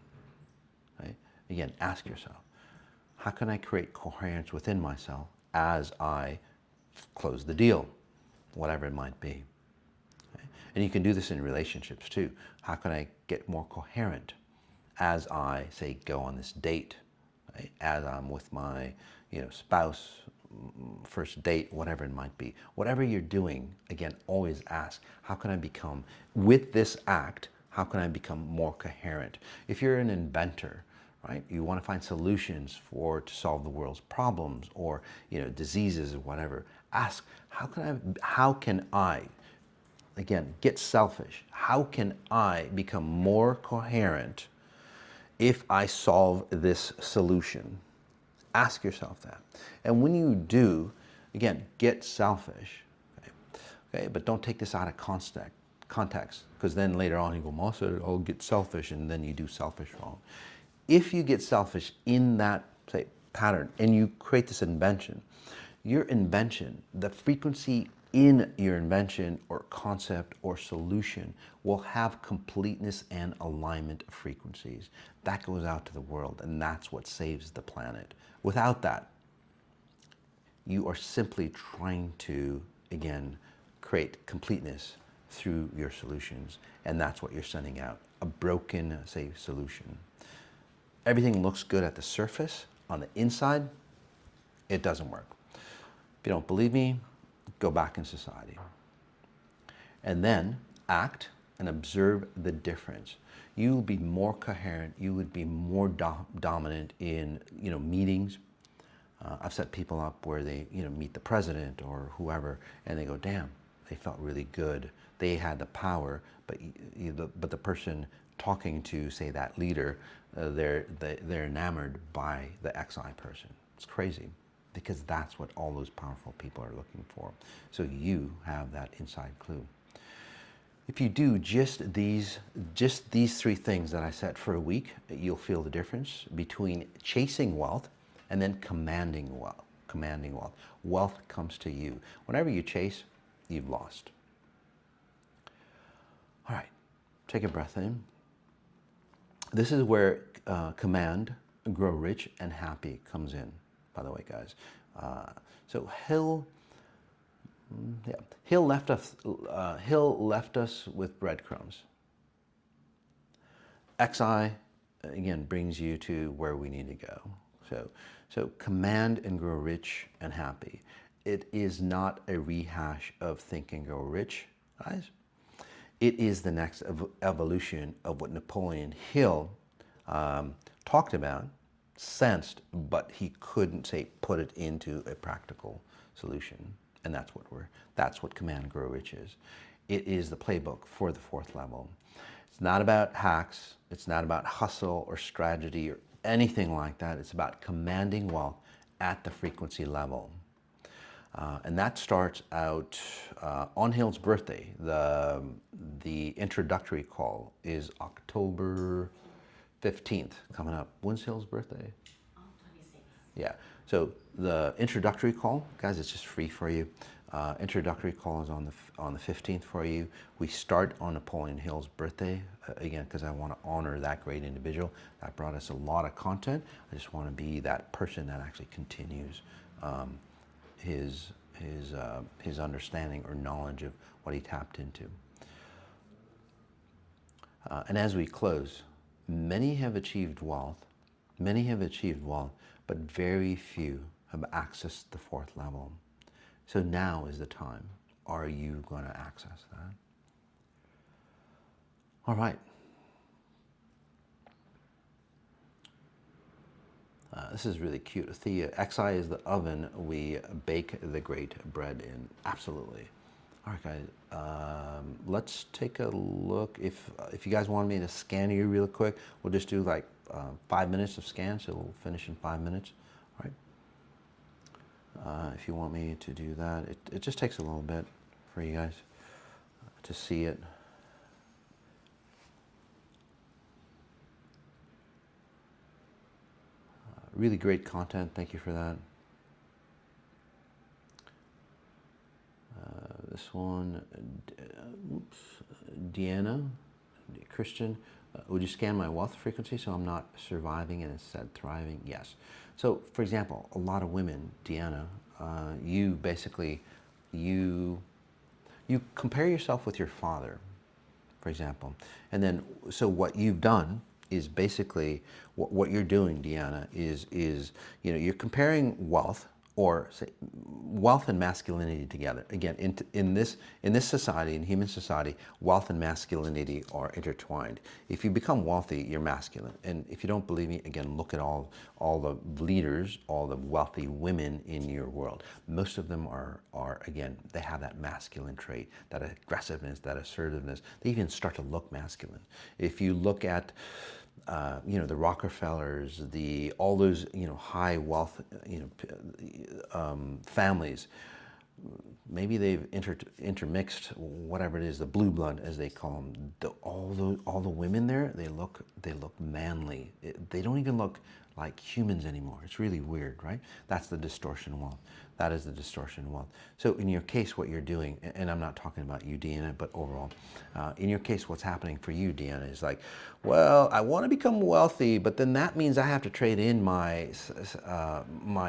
right? Again, ask yourself, how can I create coherence within myself as I close the deal, whatever it might be? Right? And you can do this in relationships too. How can I get more coherent as I, say, go on this date, right? As I'm with my, spouse, first date, whatever it might be. Whatever you're doing, again, always ask, how can I become, with this act, how can I become more coherent? If you're an inventor, right, you want to find solutions to solve the world's problems or, diseases or whatever, ask, how can I, again, get selfish. How can I become more coherent if I solve this solution? Ask yourself that. And when you do, again, get selfish. Okay? But don't take this out of context, because then later on you go, Masati, I'll get selfish, and then you do selfish wrong. If you get selfish in that, say, pattern, and you create this invention, your invention, the frequency in your invention or concept or solution will have completeness and alignment of frequencies. That goes out to the world, and that's what saves the planet. Without that, you are simply trying to, again, create completeness through your solutions, and that's what you're sending out, a broken, say, solution. Everything looks good at the surface. On the inside, it doesn't work. If you don't believe me, go back in society. And then act and observe the difference. You will be more coherent. You would be more dominant in, meetings. I've set people up where they, meet the president or whoever, and they go, damn, they felt really good. They had the power, but the person talking to, say, that leader, they're enamored by the XI person. It's crazy, because that's what all those powerful people are looking for. So you have that inside clue. If you do just these three things that I said for a week, you'll feel the difference between chasing wealth and then commanding wealth. Wealth comes to you. Whenever you chase, you've lost. All right, take a breath in. This is where command, grow rich and happy comes in, by the way, guys. So Hill left us with breadcrumbs. XI, again, brings you to where we need to go. So command and grow rich and happy. It is not a rehash of think and grow rich, guys. It is the next evolution of what Napoleon Hill talked about, sensed, but he couldn't, say, put it into a practical solution. And that's what Command and Grow Rich is. It is the playbook for the fourth level. It's not about hacks. It's not about hustle or strategy or anything like that. It's about commanding wealth at the frequency level. And that starts out on Hill's birthday. The introductory call is October 15th, coming up. When's Hill's birthday? Oh, 26. Yeah. So the introductory call, guys, it's just free for you. Introductory call is on the 15th for you. We start on Napoleon Hill's birthday, again, because I want to honor that great individual. That brought us a lot of content. I just want to be that person that actually continues his understanding or knowledge of what he tapped into. And as we close, many have achieved wealth, but very few have accessed the fourth level. So now is the time. Are you going to access that? All right. This is really cute. The XI is the oven we bake the great bread in. Absolutely. All right, guys. Let's take a look. If you guys want me to scan you real quick, we'll just do like 5 minutes of scan, so we'll finish in 5 minutes. All right. If you want me to do that, it just takes a little bit for you guys to see it. Really great content. Thank you for that. This one, Deanna, Christian, would you scan my wealth frequency so I'm not surviving and instead thriving? Yes. So, for example, a lot of women, Deanna, you basically, you compare yourself with your father, for example. And then, so what you've done is basically what you're doing, Deanna, is you're comparing wealth, or say wealth and masculinity together. Again, in this society, in human society, wealth and masculinity are intertwined. If you become wealthy, you're masculine. And if you don't believe me, again, look at all the leaders, all the wealthy women in your world. Most of them are again, they have that masculine trait, that aggressiveness, that assertiveness. They even start to look masculine. If you look at the Rockefellers, all those high wealth families, maybe they've intermixed whatever it is, the blue blood as they call them. All the women there, they look manly. They don't even look like humans anymore. It's really weird, right? That's the distortion wealth. That is the distortion wealth. So in your case, what you're doing, and I'm not talking about you, Deanna, but overall, in your case, what's happening for you, Deanna, is like, well, I want to become wealthy, but then that means I have to trade in my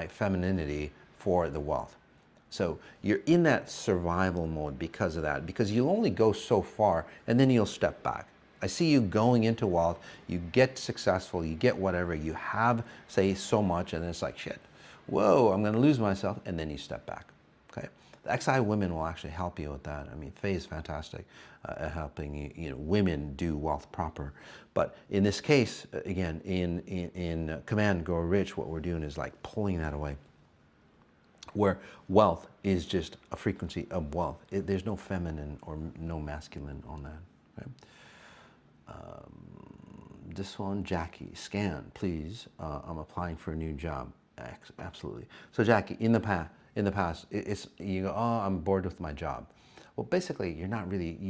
femininity for the wealth. So you're in that survival mode because of that, because you'll only go so far and then you'll step back. I see you going into wealth, you get successful, you get whatever, you have, say, so much, and then it's like, shit, whoa, I'm going to lose myself, and then you step back. Okay, the XI women will actually help you with that. I mean, Faye is fantastic at helping women do wealth proper. But in this case, again, in Command Grow Rich, what we're doing is like pulling that away, where wealth is just a frequency of wealth. There's no feminine or no masculine on that. Right? This one, Jackie, scan, please. I'm applying for a new job. Absolutely. So Jackie, in the past, you go, oh, I'm bored with my job. Well, basically, you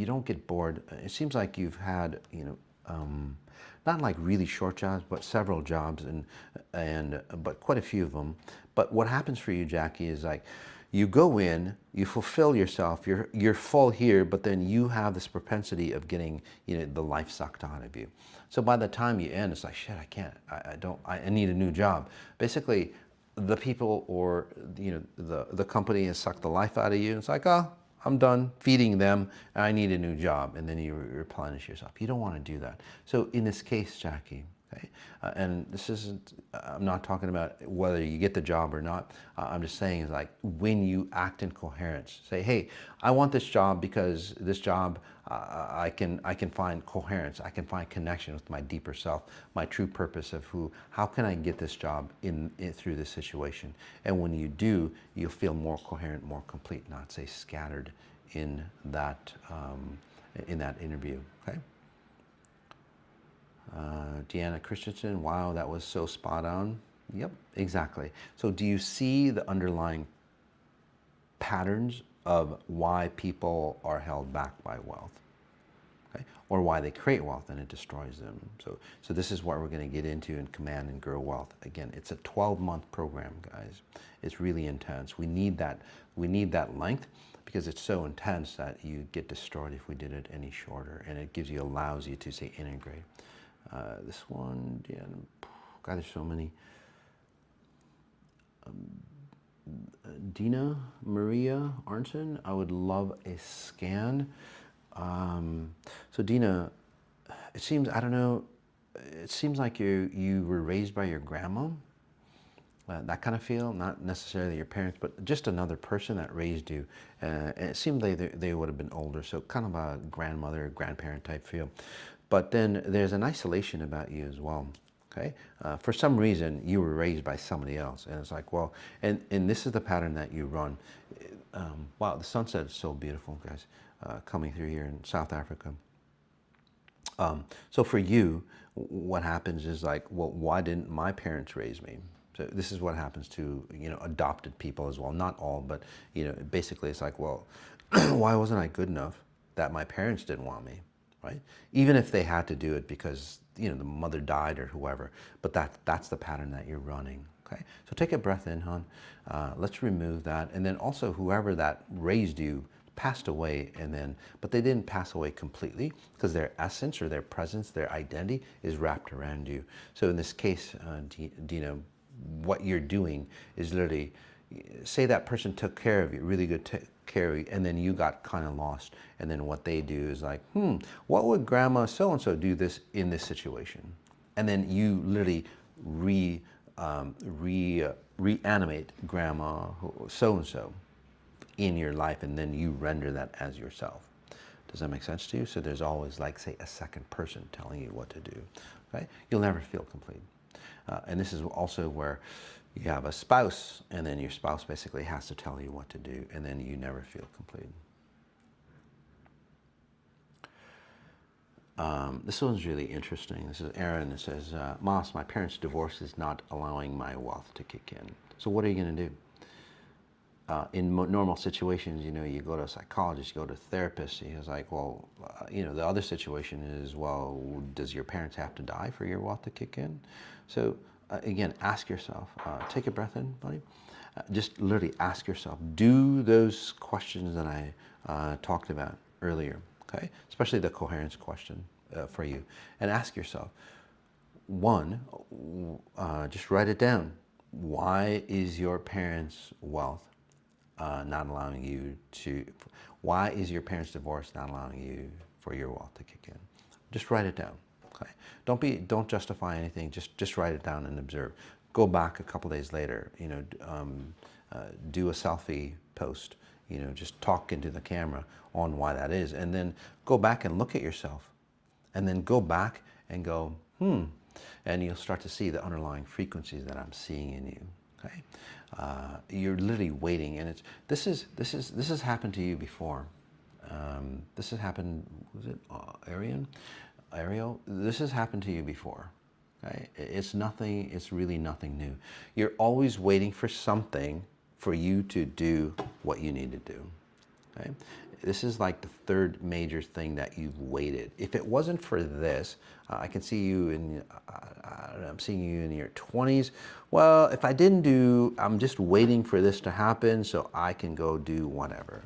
don't get bored. It seems like you've had, not like really short jobs, but several jobs, but quite a few of them. But what happens for you, Jackie, is like, you go in, you fulfill yourself, you're full here, but then you have this propensity of getting, the life sucked out of you. So by the time you end, it's like, shit, I can't, I need a new job. Basically, the people or, the company has sucked the life out of you. It's like, oh, I'm done feeding them, I need a new job. And then you replenish yourself. You don't want to do that. So in this case, Jackie, okay, and this isn't, I'm not talking about whether you get the job or not. I'm just saying, is like, when you act in coherence, say, hey, I want this job because this job, I can find coherence, I can find connection with my deeper self, my true purpose of how can I get this job through this situation. And when you do, you'll feel more coherent, more complete, not say scattered in that interview. Okay. Deanna Christensen, wow, that was so spot on. Yep, exactly. So do you see the underlying patterns of why people are held back by wealth? Okay? Or why they create wealth and it destroys them. So this is what we're going to get into in Command and Grow Wealth. Again, it's a 12-month program, guys. It's really intense. We need that length, because it's so intense that you get destroyed if we did it any shorter, and it allows you to say integrate. This one, yeah, God, there's so many. Dina Maria Arnson, I would love a scan. So Dina, it seems, I don't know, it seems like you were raised by your grandma. That kind of feel, not necessarily your parents, but just another person that raised you. And it seemed they would have been older, so kind of a grandmother, grandparent type feel. But then there's an isolation about you as well, okay? For some reason, you were raised by somebody else. And it's like, well, and this is the pattern that you run. Wow, the sunset is so beautiful, guys, coming through here in South Africa. So for you, what happens is like, well, why didn't my parents raise me? So this is what happens to, adopted people as well. Not all, but, basically it's like, well, why wasn't I good enough that my parents didn't want me? Right? Even if they had to do it because, the mother died or whoever, but that's the pattern that you're running, okay? So take a breath in, hon. Let's remove that. And then also whoever that raised you passed away, but they didn't pass away completely, because their essence or their presence, their identity is wrapped around you. So in this case, Dina, what you're doing is literally, say that person took care of you, really good care of you, and then you got kind of lost. And then what they do is like, what would grandma so-and-so do in this situation? and then you literally reanimate grandma so-and-so in your life, and then you render that as yourself. Does that make sense to you? So there's always, like, say, a second person telling you what to do. Okay? You'll never feel complete. And this is also where you have a spouse, and then your spouse basically has to tell you what to do, and then you never feel complete. This one's really interesting. This is Aaron. It says, Moss, my parents' divorce is not allowing my wealth to kick in. So what are you going to do? In normal situations, you know, you go to a psychologist, you go to a therapist. He's like, well, you know, the other situation is, well, does your parents have to die for your wealth to kick in? So again, ask yourself, take a breath in, buddy. Just literally ask yourself, do those questions that I talked about earlier, okay? Especially the coherence question for you. And ask yourself, one, just write it down. Why is your parents' wealth not allowing you to, why is your parents' divorce not allowing you for your wealth to kick in? Just write it down, okay? Don't justify anything, just write it down and observe. Go back a couple days later, you know, do a selfie post, you know, just talk into the camera on why that is, and then go back and look at yourself, and then go back and go, and you'll start to see the underlying frequencies that I'm seeing in you. Okay, you're literally waiting, and this has happened to you before. This has happened. Was it Ariel? This has happened to you before. Okay, it's nothing. It's really nothing new. You're always waiting for something for you to do what you need to do. Okay, this is like the third major thing that you've waited. If it wasn't for this, I can see you in, I'm seeing you in your 20s. Well, if I didn't do, I'm just waiting for this to happen so I can go do whatever.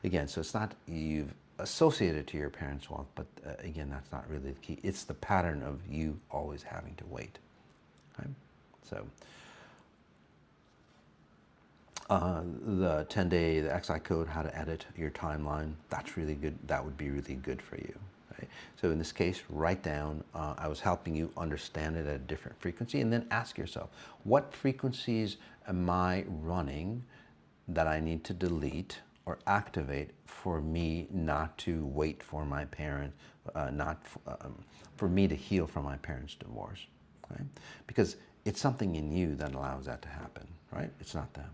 Again, so it's not you've associated to your parents' wealth, but again, that's not really the key. It's the pattern of you always having to wait. Okay? So the 10-day, the XI code, how to edit your timeline, that's really good. That would be really good for you. Right? So in this case, write down, I was helping you understand it at a different frequency, and then ask yourself, what frequencies am I running that I need to delete or activate for me not to wait for my parents, for me to heal from my parents' divorce, right? Because it's something in you that allows that to happen, right? It's not them.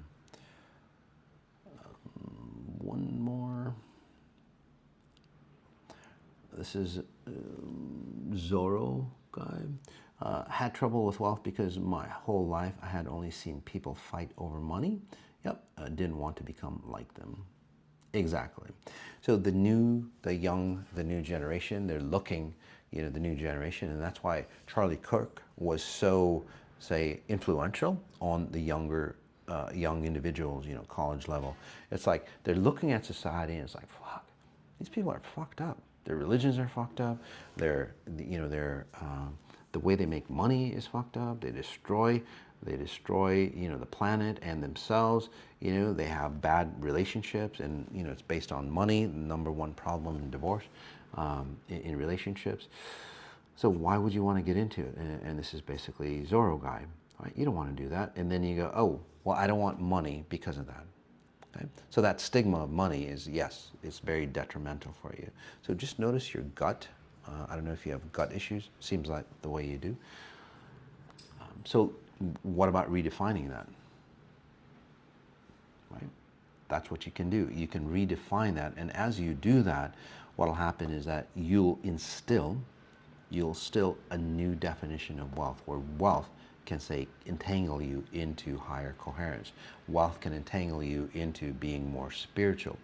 One more. This is Zorro guy. Had trouble with wealth because my whole life I had only seen people fight over money. Yep, didn't want to become like them. Exactly. So the new generation, they're looking, you know, the new generation, and that's why Charlie Kirk was so, say, influential on the younger young individuals, you know, college level. It's like they're looking at society and it's like, fuck, these people are fucked up. Their religions are fucked up. The way they make money is fucked up. They destroy, you know, the planet and themselves. You know, they have bad relationships, and you know, it's based on money. The number one problem in divorce, in relationships. So why would you want to get into it? And this is basically Zorro guy. Right? You don't want to do that. And then you go, oh, well, I don't want money because of that. Okay? So that stigma of money is, yes, it's very detrimental for you. So just notice your gut. I don't know if you have gut issues. Seems like the way you do. So what about redefining that? Right? That's what you can do. You can redefine that. And as you do that, what will happen is that you'll instill a new definition of wealth, where wealth can, say, entangle you into higher coherence. Wealth can entangle you into being more spiritual.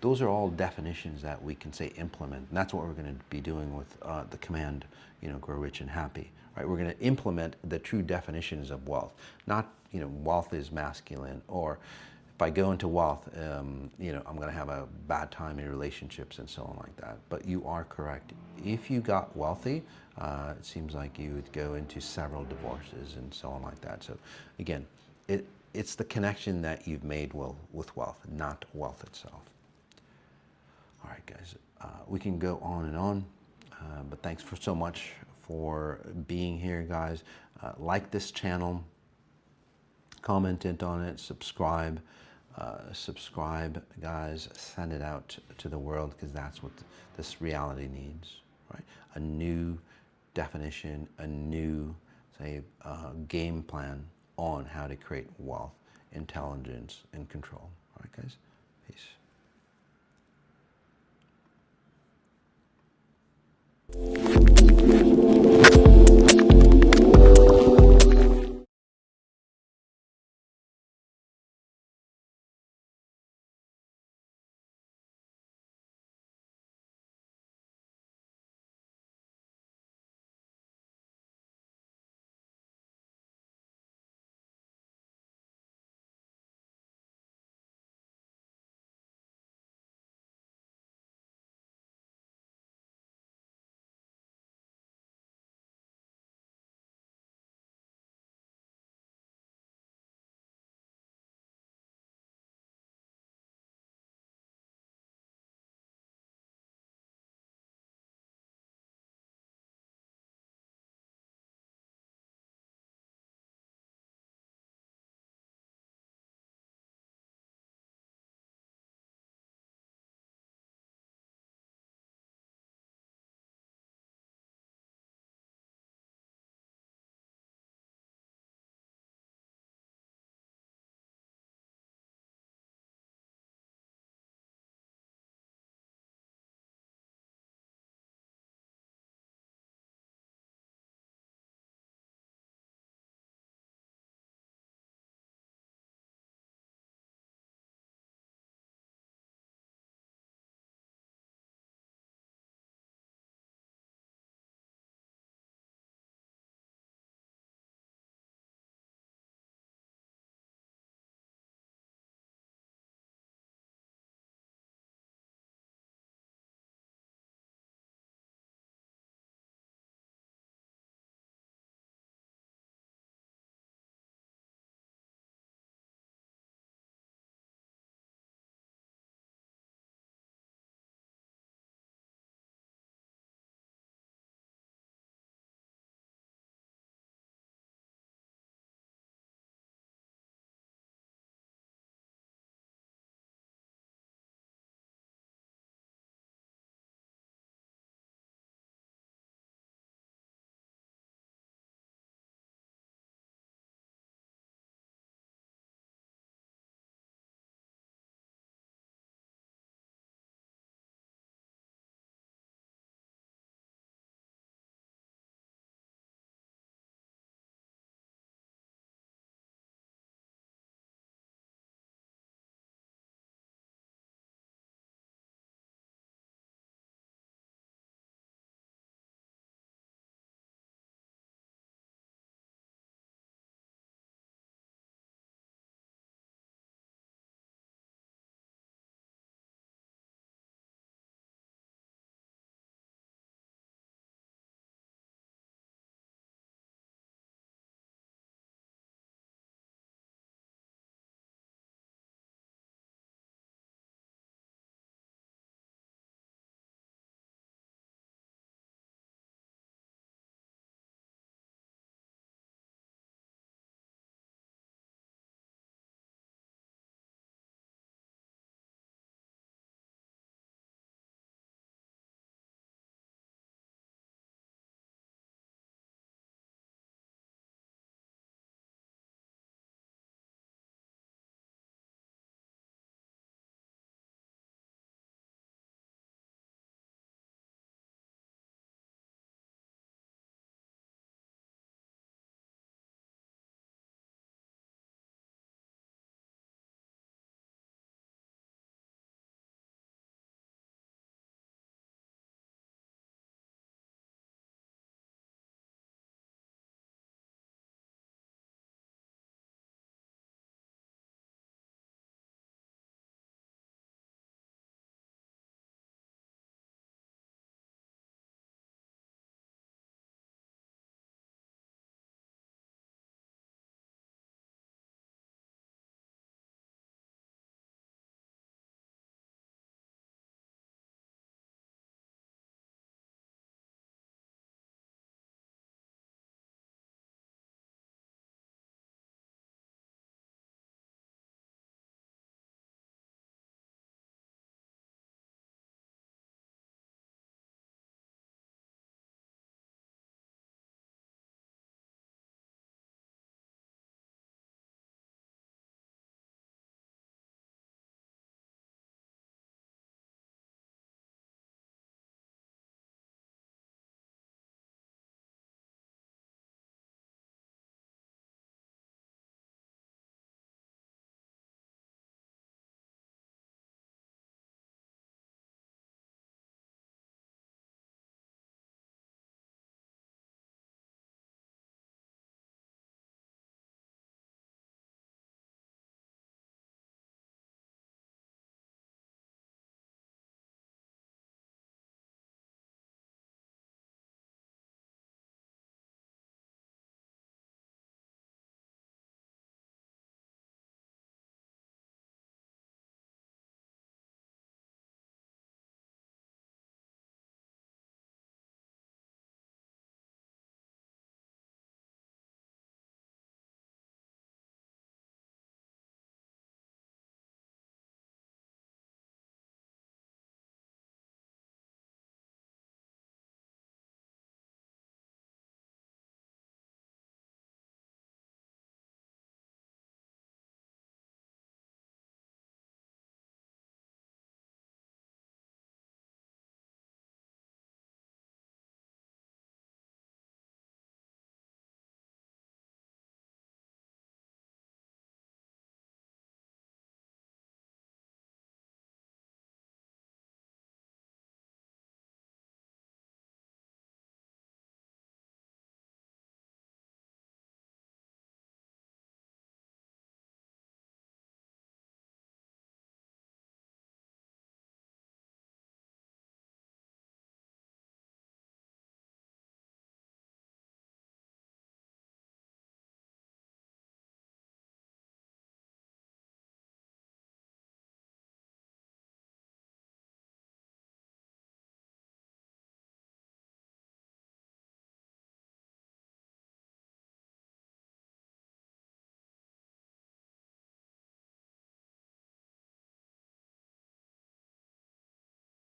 Those are all definitions that we can, say, implement. And that's what we're going to be doing with the command, you know, Grow Rich and Happy. Right? We're going to implement the true definitions of wealth. Not, you know, wealth is masculine, or if I go into wealth, you know, I'm going to have a bad time in relationships and so on like that. But you are correct. If you got wealthy, it seems like you would go into several divorces and so on like that. So again, it's the connection that you've made with wealth, not wealth itself. All right, guys, we can go on and on, but thanks so much for being here, guys. Like this channel, commented on it, subscribe. Subscribe, guys. Send it out to the world, because that's what this reality needs, right? A new definition, a new, say, game plan on how to create wealth, intelligence, and control. All right, guys? Peace.